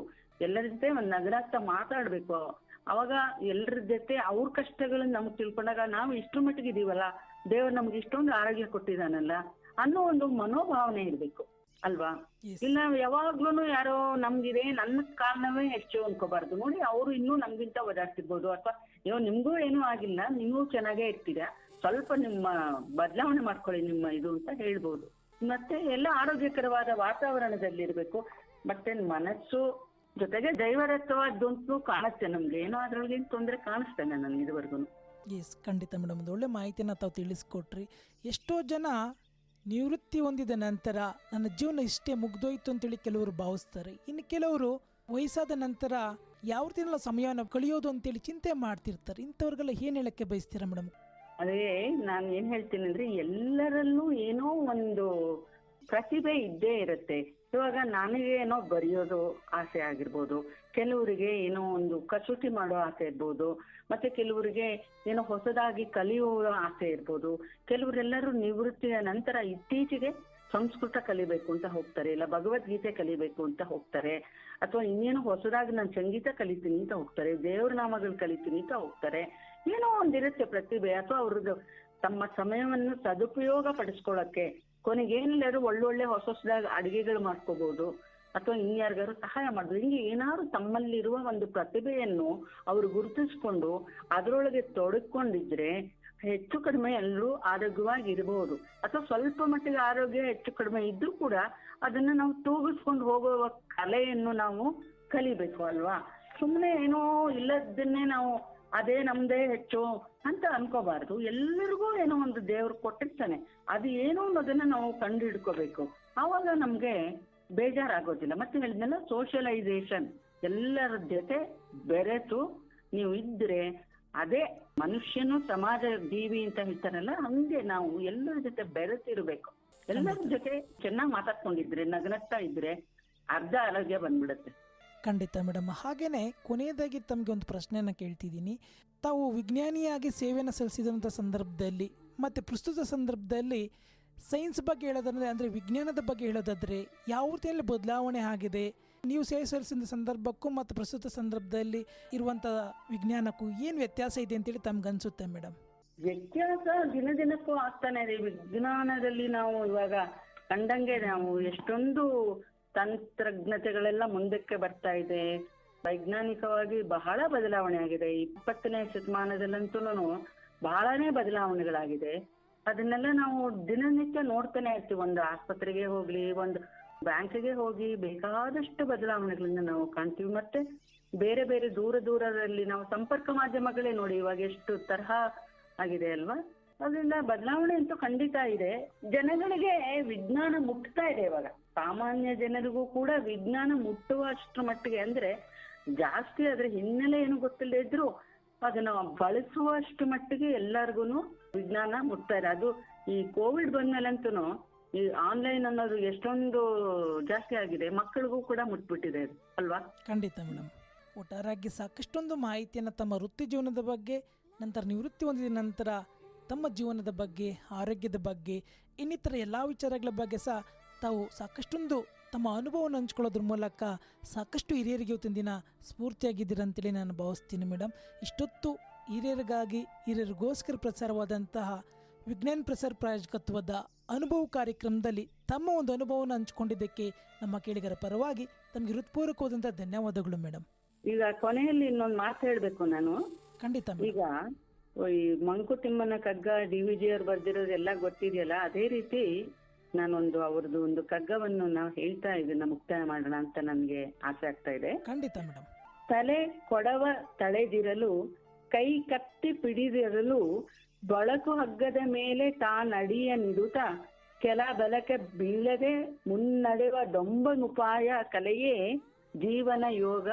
ಎಲ್ಲರ ಜೊತೆ ಒಂದು ನಗರಾಗ್ತಾ ಮಾತಾಡ್ಬೇಕು. ಅವಾಗ ಎಲ್ಲರ ಜೊತೆ ಅವ್ರ ಕಷ್ಟಗಳನ್ನ ನಮ್ಗೆ ತಿಳ್ಕೊಂಡಾಗ ನಾವು ಇಷ್ಟ್ರ ಮಟ್ಟಿಗೆ ಇದೀವಲ್ಲ, ದೇವ್ರು ನಮ್ಗೆ ಇಷ್ಟೊಂದು ಆರೋಗ್ಯ ಕೊಟ್ಟಿದ್ದಾನಲ್ಲ ಅನ್ನೋ ಒಂದು ಮನೋಭಾವನೆ ಇರ್ಬೇಕು. ಅಲ್ವಾ? Yes. ಇಲ್ಲ ಯಾವಾಗ್ಲೂ ಯಾರೋ ನಮ್ಗಿದೆ ನನ್ನ ಕಾರಣವೇ ಹೆಚ್ಚು ಅನ್ಕೋಬಾರ್ದು. ನೋಡಿ ಅವರು ಇನ್ನೂ ನಮ್ಗಿಂತ ಓದಾಡ್ತಿರ್ಬೋದು, ಅಥವಾ ಅಯ್ಯೋ ನಿಮ್ಗೂ ಏನೂ ಆಗಿಲ್ಲ, ನೀವು ಚೆನ್ನಾಗೇ ಇರ್ತೀರಾ, ಸ್ವಲ್ಪ ನಿಮ್ಮ ಬದಲಾವಣೆ ಮಾಡ್ಕೊಳ್ಳಿ ನಿಮ್ಮ ಇದು ಅಂತ ಹೇಳ್ಬೋದು. ಮತ್ತೆ ಎಲ್ಲ ಆರೋಗ್ಯಕರವಾದ ವಾತಾವರಣದಲ್ಲಿ ಇರ್ಬೇಕು. ಮತ್ತೆ ಮನಸ್ಸು ಜೊತೆಗೆ ದೈವರತ್ವವಾದ್ದು ಅಂತೂ ಕಾಣುತ್ತೆ ನಮ್ಗೆ, ಏನೋ ಅದ್ರೊಳಗೆ ತೊಂದರೆ ಕಾಣಿಸ್ತೇನೆ ನನ್ಗೆ ಇದುವರೆಗೂ. ಎಸ್, ಖಂಡಿತ ಮೇಡಮ್, ಒಂದು ಒಳ್ಳೆ ಮಾಹಿತಿಯನ್ನು ತಾವು ತಿಳಿಸ್ಕೊಟ್ರಿ. ಎಷ್ಟೋ ಜನ ನಿವೃತ್ತಿ ಹೊಂದಿದ ನಂತರ ನನ್ನ ಜೀವನ ಇಷ್ಟೇ ಮುಗ್ದೋಯ್ತು ಅಂತೇಳಿ ಕೆಲವರು ಭಾವಿಸ್ತಾರೆ. ಇನ್ನು ಕೆಲವರು ವಯಸ್ಸಾದ ನಂತರ ಯಾವ ರೀತಿಯಲ್ಲ ಸಮಯವನ್ನು ಕಳೆಯೋದು ಅಂತೇಳಿ ಚಿಂತೆ ಮಾಡ್ತಿರ್ತಾರೆ. ಇಂಥವ್ರಿಗೆಲ್ಲ ಏನು ಹೇಳಕ್ಕೆ ಬಯಸ್ತೀರಾ ಮೇಡಮ್? ಅದೇ ನಾನು ಏನ್ ಹೇಳ್ತೀನಿ ಅಂದ್ರೆ, ಎಲ್ಲರಲ್ಲೂ ಏನೋ ಒಂದು ಪ್ರತಿಭೆ ಇದ್ದೇ ಇರುತ್ತೆ. ಇವಾಗ ನನಗೆ ಏನೋ ಬರೆಯೋದು ಆಸೆ ಆಗಿರ್ಬೋದು, ಕೆಲವರಿಗೆ ಏನೋ ಒಂದು ಕಸೂತಿ ಮಾಡೋ ಆಸೆ ಇರ್ಬೋದು, ಮತ್ತೆ ಕೆಲವರಿಗೆ ಏನೋ ಹೊಸದಾಗಿ ಕಲಿಯುವ ಆಸೆ ಇರ್ಬೋದು. ಕೆಲವರೆಲ್ಲರೂ ನಿವೃತ್ತಿಯ ನಂತರ ಇತ್ತೀಚೆಗೆ ಸಂಸ್ಕೃತ ಕಲಿಬೇಕು ಅಂತ ಹೋಗ್ತಾರೆ, ಇಲ್ಲ ಭಗವದ್ಗೀತೆ ಕಲಿಬೇಕು ಅಂತ ಹೋಗ್ತಾರೆ, ಅಥವಾ ಇನ್ನೇನು ಹೊಸದಾಗಿ ನಾನು ಸಂಗೀತ ಕಲಿತೀನಿ ಅಂತ ಹೋಗ್ತಾರೆ, ದೇವ್ರ ನಾಮಗಳು ಕಲಿತೀನಿ ಅಂತ ಹೋಗ್ತಾರೆ. ಏನೋ ಒಂದಿರುತ್ತೆ ಪ್ರತಿಭೆ, ಅಥವಾ ಅವ್ರದ್ದು ತಮ್ಮ ಸಮಯವನ್ನು ಸದುಪಯೋಗ ಪಡಿಸ್ಕೊಳಕ್ಕೆ ಕೊನೆಗೇನಿಲ್ಲರೂ ಒಳ್ಳೊಳ್ಳೆ ಹೊಸದಾಗಿ ಅಡಿಗೆಗಳು ಮಾಡ್ಕೋಬಹುದು, ಅಥವಾ ಇನ್ಯಾರಿಗಾರು ಸಹಾಯ ಮಾಡೋದು. ಹಿಂಗೆ ಏನಾದ್ರು ತಮ್ಮಲ್ಲಿರುವ ಒಂದು ಪ್ರತಿಭೆಯನ್ನು ಅವರು ಗುರುತಿಸ್ಕೊಂಡು ಅದರೊಳಗೆ ತೊಡಕೊಂಡಿದ್ರೆ ಹೆಚ್ಚು ಕಡಿಮೆ ಎಲ್ಲರೂ ಆರೋಗ್ಯವಾಗಿ ಇರಬಹುದು. ಅಥವಾ ಸ್ವಲ್ಪ ಮಟ್ಟಿಗೆ ಆರೋಗ್ಯ ಹೆಚ್ಚು ಕಡಿಮೆ ಇದ್ರೂ ಕೂಡ ಅದನ್ನ ನಾವು ತೂಗಿಸ್ಕೊಂಡು ಹೋಗುವ ಕಲೆಯನ್ನು ನಾವು ಕಲಿಬೇಕು ಅಲ್ವಾ? ಸುಮ್ಮನೆ ಏನೋ ಇಲ್ಲದನ್ನೇ ನಾವು ಅದೇ ನಮ್ದೇ ಹೆಚ್ಚು ಅಂತ ಅನ್ಕೋಬಾರ್ದು. ಎಲ್ಲರಿಗೂ ಏನೋ ಒಂದು ದೇವ್ರು ಕೊಟ್ಟಿರ್ತಾನೆ, ಅದು ಏನು ಅನ್ನೋದನ್ನ ನಾವು ಕಂಡು ಹಿಡ್ಕೋಬೇಕು. ಆವಾಗ ನಮ್ಗೆ ಬೇಜಾರಾಗೋದಿಲ್ಲ. ಮತ್ತೆ ಹೇಳಿದ್ನಲ್ಲ, ಸೋಷಿಯಲೈಸೇಷನ್, ಎಲ್ಲರ ಜೊತೆ ಬೆರೆತು ನೀವು ಇದ್ರೆ ಅದೇ ಮನುಷ್ಯನು ಸಮಾಜ ಜೀವಿ ಅಂತ ಹೇಳ್ತಾರಲ್ಲ, ಹಂಗೆ ನಾವು ಎಲ್ಲರ ಜೊತೆ ಬೆರೆತಿರ್ಬೇಕು. ಎಲ್ಲರ ಜೊತೆ ಚೆನ್ನಾಗಿ ಮಾತಾಡ್ಕೊಂಡಿದ್ರೆ, ನಗನಗ್ತಾ ಇದ್ರೆ ಅರ್ಧ ಆರೋಗ್ಯ ಬಂದ್ಬಿಡುತ್ತೆ. ಖಂಡಿತ ಮೇಡಮ್. ಹಾಗೇನೆ ಕೊನೆಯದಾಗಿ ತಮಗೆ ಒಂದು ಪ್ರಶ್ನೆಯನ್ನು ಕೇಳ್ತಿದ್ದೀನಿ. ತಾವು ವಿಜ್ಞಾನಿಯಾಗಿ ಸೇವೆಯನ್ನು ಸಲ್ಲಿಸಿದಂಥ ಸಂದರ್ಭದಲ್ಲಿ ಮತ್ತು ಪ್ರಸ್ತುತ ಸಂದರ್ಭದಲ್ಲಿ ಸೈನ್ಸ್ ಬಗ್ಗೆ ಹೇಳೋದಂದ್ರೆ, ಅಂದರೆ ವಿಜ್ಞಾನದ ಬಗ್ಗೆ ಹೇಳೋದಾದರೆ ಯಾವ ರೀತಿಯಲ್ಲಿ ಬದಲಾವಣೆ ಆಗಿದೆ? ನೀವು ಸೇವೆ ಸಲ್ಲಿಸಿದ ಸಂದರ್ಭಕ್ಕೂ ಮತ್ತು ಪ್ರಸ್ತುತ ಸಂದರ್ಭದಲ್ಲಿ ಇರುವಂಥ ವಿಜ್ಞಾನಕ್ಕೂ ಏನು ವ್ಯತ್ಯಾಸ ಇದೆ ಅಂತೇಳಿ ತಮ್ಗೆ ಅನಿಸುತ್ತೆ ಮೇಡಮ್? ವ್ಯತ್ಯಾಸ ದಿನ ದಿನಕ್ಕೂ ಆಗ್ತಾನೆ ಇದೆ. ವಿಜ್ಞಾನದಲ್ಲಿ ನಾವು ಇವಾಗ ಕಂಡಂಗೆ ನಾವು ಎಷ್ಟೊಂದು ತಂತ್ರಜ್ಞತೆಗಳೆಲ್ಲ ಮುಂದಕ್ಕೆ ಬರ್ತಾ ಇದೆ. ವೈಜ್ಞಾನಿಕವಾಗಿ ಬಹಳ ಬದಲಾವಣೆ ಆಗಿದೆ. 20ನೇ ಶತಮಾನದಲ್ಲಂತೂ ಬಹಳನೇ ಬದಲಾವಣೆಗಳಾಗಿದೆ. ಅದನ್ನೆಲ್ಲ ನಾವು ದಿನನಿತ್ಯ ನೋಡ್ತಾನೆ ಇರ್ತೀವಿ. ಒಂದು ಆಸ್ಪತ್ರೆಗೆ ಹೋಗ್ಲಿ, ಒಂದು ಬ್ಯಾಂಕ್ಗೆ ಹೋಗಿ ಬೇಕಾದಷ್ಟು ಬದಲಾವಣೆಗಳನ್ನ ನಾವು ಕಾಣ್ತೀವಿ. ಮತ್ತೆ ಬೇರೆ ಬೇರೆ ದೂರದಲ್ಲಿ ನಾವು ಸಂಪರ್ಕ ಮಾಧ್ಯಮಗಳೇ ನೋಡಿ ಇವಾಗ ಎಷ್ಟು ತರಹ ಆಗಿದೆ ಅಲ್ವಾ? ಅದರಿಂದ ಬದಲಾವಣೆ ಅಂತೂ ಖಂಡಿತ ಇದೆ. ಜನಗಳಿಗೆ ವಿಜ್ಞಾನ ಮುಟ್ತಾ ಇದೆ ಇವಾಗ. ಸಾಮಾನ್ಯ ಜನರಿಗೂ ಕೂಡ ವಿಜ್ಞಾನ ಮುಟ್ಟುವಷ್ಟು ಮಟ್ಟಿಗೆ, ಅಂದ್ರೆ ಜಾಸ್ತಿ ಅದ್ರ ಹಿನ್ನೆಲೆ ಏನು ಗೊತ್ತಿಲ್ಲದೆ ಇದ್ರು ಅದನ್ನ ಬಳಸುವಷ್ಟು ಮಟ್ಟಿಗೆ ಎಲ್ಲರಿಗೂ ವಿಜ್ಞಾನ ಮುಟ್ತಾ ಇದೆ. ಅದು ಈ ಕೋವಿಡ್ ಬಂದ್ಮೇಲಂತೂ ಈ ಆನ್ಲೈನ್ ಅನ್ನೋದು ಎಷ್ಟೊಂದು ಜಾಸ್ತಿ ಆಗಿದೆ, ಮಕ್ಕಳಿಗೂ ಕೂಡ ಮುಟ್ಬಿಟ್ಟಿದೆ ಅಲ್ವಾ? ಖಂಡಿತ ಮೇಡಮ್. ಒಟ್ಟಾರೆಯಾಗಿ ಸಾಕಷ್ಟೊಂದು ಮಾಹಿತಿಯನ್ನು ತಮ್ಮ ವೃತ್ತಿ ಜೀವನದ ಬಗ್ಗೆ, ನಂತರ ನಿವೃತ್ತಿ ಹೊಂದಿದ ನಂತರ ತಮ್ಮ ಜೀವನದ ಬಗ್ಗೆ, ಆರೋಗ್ಯದ ಬಗ್ಗೆ, ಇನ್ನಿತರ ಎಲ್ಲ ವಿಚಾರಗಳ ಬಗ್ಗೆ ಸಹ ತಾವು ಸಾಕಷ್ಟೊಂದು ತಮ್ಮ ಅನುಭವವನ್ನು ಹಂಚ್ಕೊಳ್ಳೋದ್ರ ಮೂಲಕ ಸಾಕಷ್ಟು ಹಿರಿಯರಿಗೆ ಇವತ್ತಿನ ದಿನ ಸ್ಫೂರ್ತಿಯಾಗಿದ್ದೀರಂತೇಳಿ ನಾನು ಭಾವಿಸ್ತೀನಿ ಮೇಡಮ್. ಇಷ್ಟೊತ್ತು ಹಿರಿಯರಿಗಾಗಿ ಹಿರಿಯರಿಗೋಸ್ಕರ ಪ್ರಸಾರವಾದಂತಹ ವಿಜ್ಞಾನ ಪ್ರಸಾರ ಪ್ರಾಯೋಜಕತ್ವದ ಅನುಭವ ಕಾರ್ಯಕ್ರಮದಲ್ಲಿ ತಮ್ಮ ಒಂದು ಅನುಭವವನ್ನು ಹಂಚಿಕೊಂಡಿದ್ದಕ್ಕೆ ನಮ್ಮ ಕೇಳಿಗರ ಪರವಾಗಿ ತಮಗೆ ಹೃತ್ಪೂರ್ವಕವಾದಂಥ ಧನ್ಯವಾದಗಳು ಮೇಡಮ್. ಈಗ ಕೊನೆಯಲ್ಲಿ ಇನ್ನೊಂದು ಮಾತು ಹೇಳ್ಬೇಕು ನಾನು. ಖಂಡಿತ. ಈಗ ಈ ಮಂಕುತಿಮ್ಮನ ಕಗ್ಗ DVG ಅವ್ರು ಬರ್ದಿರೋದೆಲ್ಲ ಗೊತ್ತಿದೆಯಲ್ಲ, ಅದೇ ರೀತಿ ನಾನೊಂದು ಅವ್ರದ್ದು ಒಂದು ಕಗ್ಗವನ್ನು ನಾವು ಹೇಳ್ತಾ ಇದನ್ನ ಮುಕ್ತಾಯ ಮಾಡೋಣ ಅಂತ ನನ್ಗೆ ಆಸೆ ಆಗ್ತಾ ಇದೆ. ಖಂಡಿತ ಮೇಡಮ್. ತಲೆ ಕೊಡವ ತಳೆದಿರಲು, ಕೈ ಕತ್ತಿ ಪಿಡಿದಿರಲು, ಬಳಕು ಹಗ್ಗದ ಮೇಲೆ ತಾನಡಿಯ ನಿಡುತ್ತ, ಕೆಲ ಬಲಕ್ಕೆ ಬೀಳದೆ ಮುನ್ನಡೆವ ಡೊಂಬನುಪಾಯ ಕಲೆಯೇ ಜೀವನ ಯೋಗ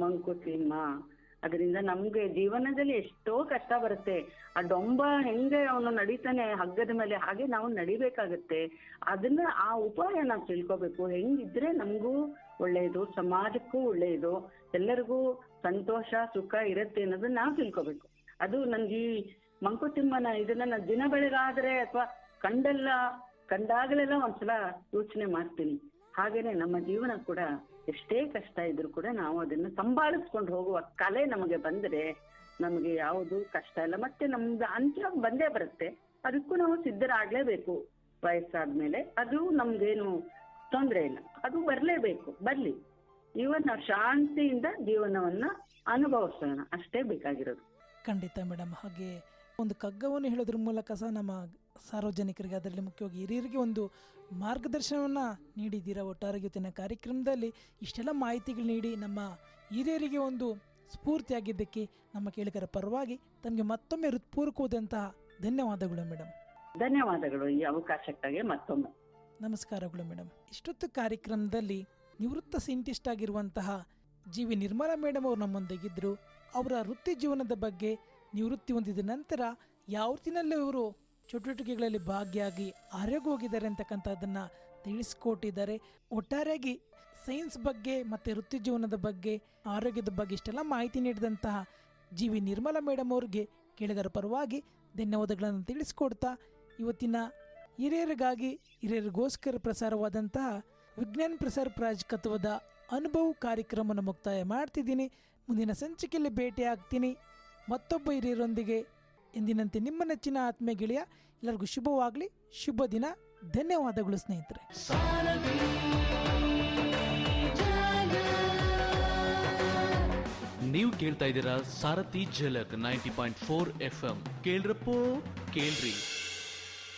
ಮಂಕುತಿಮ್ಮ. ಅದರಿಂದ ನಮ್ಗೆ ಜೀವನದಲ್ಲಿ ಎಷ್ಟೋ ಕಷ್ಟ ಬರುತ್ತೆ. ಆ ಡೊಂಬ ಹೆಂಗೆ ಅವನು ನಡೀತಾನೆ ಹಗ್ಗದ ಮೇಲೆ, ಹಾಗೆ ನಾವು ನಡಿಬೇಕಾಗತ್ತೆ. ಅದನ್ನ ಆ ಉಪಾಯ ನಾವು ತಿಳ್ಕೊಬೇಕು. ಹೆಂಗಿದ್ರೆ ನಮಗೂ ಒಳ್ಳೆಯದು, ಸಮಾಜಕ್ಕೂ ಒಳ್ಳೆಯದು, ಎಲ್ಲರಿಗೂ ಸಂತೋಷ ಸುಖ ಇರುತ್ತೆ ಅನ್ನೋದನ್ನ ನಾವು ತಿಳ್ಕೊಬೇಕು. ಅದು ನನ್ಗೆ ಈ ಮಂಕುತಿಮ್ಮನ ಇದನ್ನ ನಾನು ದಿನ ಬೆಳಗಾದ್ರೆ ಅಥವಾ ಕಂಡಾಗಲೆಲ್ಲ ಒಂದ್ಸಲ ಯೋಚನೆ ಮಾಡ್ತೀನಿ. ಹಾಗೇನೆ ನಮ್ಮ ಜೀವನ ಕೂಡ ಎಷ್ಟೇ ಕಷ್ಟ ಇದ್ರು ಕೂಡ ನಾವು ಅದನ್ನ ಸಂಭಾಳಿಸ್ಕೊಂಡು ಹೋಗುವ ಕಲೆ ನಮಗೆ ಬಂದ್ರೆ ನಮಗೆ ಯಾವುದು ಕಷ್ಟ ಇಲ್ಲ. ಮತ್ತೆ ನಮ್ದು ಅಂತ್ಯ ಬಂದೇ ಬರುತ್ತೆ, ಅದಕ್ಕೂ ನಾವು ಸಿದ್ಧರಾಗ್ಲೇಬೇಕು ವಯಸ್ಸಾದ್ಮೇಲೆ. ಅದು ನಮ್ದೇನು ತೊಂದರೆ ಇಲ್ಲ, ಅದು ಬರಲೇಬೇಕು, ಬರ್ಲಿ. ಇವನ್ ನಾವು ಶಾಂತಿಯಿಂದ ಜೀವನವನ್ನ ಅನುಭವಿಸೋಣ, ಅಷ್ಟೇ ಬೇಕಾಗಿರೋದು. ಖಂಡಿತ ಮೇಡಮ್. ಹಾಗೆ ಒಂದು ಕಗ್ಗವನ್ನು ಹೇಳೋದ್ರ ಮೂಲಕ ಸಹ ನಮ್ಮ ಸಾರ್ವಜನಿಕರಿಗೆ, ಅದರಲ್ಲಿ ಮುಖ್ಯವಾಗಿ ಹಿರಿಯರಿಗೆ ಒಂದು ಮಾರ್ಗದರ್ಶನವನ್ನು ನೀಡಿದ್ದೀರಾ. ಒಟ್ಟಾರೆ ಇವತ್ತಿನ ಕಾರ್ಯಕ್ರಮದಲ್ಲಿ ಇಷ್ಟೆಲ್ಲ ಮಾಹಿತಿಗಳು ನೀಡಿ ನಮ್ಮ ಹಿರಿಯರಿಗೆ ಒಂದು ಸ್ಫೂರ್ತಿಯಾಗಿದ್ದಕ್ಕೆ ನಮ್ಮ ಕೇಳಿಗರ ಪರವಾಗಿ ತಮಗೆ ಮತ್ತೊಮ್ಮೆ ಹೃತ್ಪೂರ್ವಕವಾದಂತಹ ಧನ್ಯವಾದಗಳು ಮೇಡಮ್. ಧನ್ಯವಾದಗಳು ಈ ಅವಕಾಶಕ್ಕಾಗಿ ಮತ್ತೊಮ್ಮೆ. ನಮಸ್ಕಾರಗಳು ಮೇಡಮ್. ಇಷ್ಟೊತ್ತು ಕಾರ್ಯಕ್ರಮದಲ್ಲಿ ನಿವೃತ್ತ ಸೈಂಟಿಸ್ಟ್ ಆಗಿರುವಂತಹ ಜಿ.ವಿ. ನಿರ್ಮಲಾ ಮೇಡಮ್ ಅವರು ನಮ್ಮೊಂದಿಗಿದ್ದರು. ಅವರ ವೃತ್ತಿ ಜೀವನದ ಬಗ್ಗೆ, ನಿವೃತ್ತಿ ಹೊಂದಿದ ನಂತರ ಯಾವ ರೀತಿಯಲ್ಲಿ ಇವರು ಚಟುವಟಿಕೆಗಳಲ್ಲಿ ಭಾಗಿಯಾಗಿ ಆರೋಗ್ಯವಾಗಿದ್ದಾರೆ ಅಂತಕ್ಕಂಥದ್ದನ್ನು ತಿಳಿಸ್ಕೊಟ್ಟಿದ್ದಾರೆ. ಒಟ್ಟಾರೆಯಾಗಿ ಸೈನ್ಸ್ ಬಗ್ಗೆ ಮತ್ತು ವೃತ್ತಿ ಜೀವನದ ಬಗ್ಗೆ, ಆರೋಗ್ಯದ ಬಗ್ಗೆ ಇಷ್ಟೆಲ್ಲ ಮಾಹಿತಿ ನೀಡಿದಂತಹ ಜಿ.ವಿ. ನಿರ್ಮಲಾ ಮೇಡಮ್ ಅವರಿಗೆ ಕೇಳಿಗರ ಪರವಾಗಿ ಧನ್ಯವಾದಗಳನ್ನು ತಿಳಿಸ್ಕೊಡ್ತಾ ಇವತ್ತಿನ ಹಿರಿಯರಿಗಾಗಿ ಹಿರಿಯರಿಗೋಸ್ಕರ ಪ್ರಸಾರವಾದಂತಹ ವಿಜ್ಞಾನ ಪ್ರಸಾರ ಪ್ರಾಯೋಜಕತ್ವದ ಅನುಭವ ಕಾರ್ಯಕ್ರಮವನ್ನು ಮುಕ್ತಾಯ ಮಾಡ್ತಿದ್ದೀನಿ. ಮುಂದಿನ ಸಂಚಿಕೆಯಲ್ಲಿ ಭೇಟಿ ಆಗ್ತೀನಿ ಮತ್ತೊಬ್ಬ ಹಿರಿಯರೊಂದಿಗೆ. ಎಂದಿನಂತೆ ನಿಮ್ಮ ನೆಚ್ಚಿನ ಆತ್ಮೀಯ ಗೆಳೆಯ. ಎಲ್ಲರಿಗೂ ಶುಭವಾಗಲಿ, ಶುಭ ದಿನ. ಧನ್ಯವಾದಗಳು ಸ್ನೇಹಿತರೆ. ನೀವು ಕೇಳ್ತಾ ಇದ್ದೀರಾ ಸಾರಥಿ ಝಲಕ್ 90.4 FM. ಕೇಳ್ರಪ್ಪೋ ಕೇಳ್ರಿ.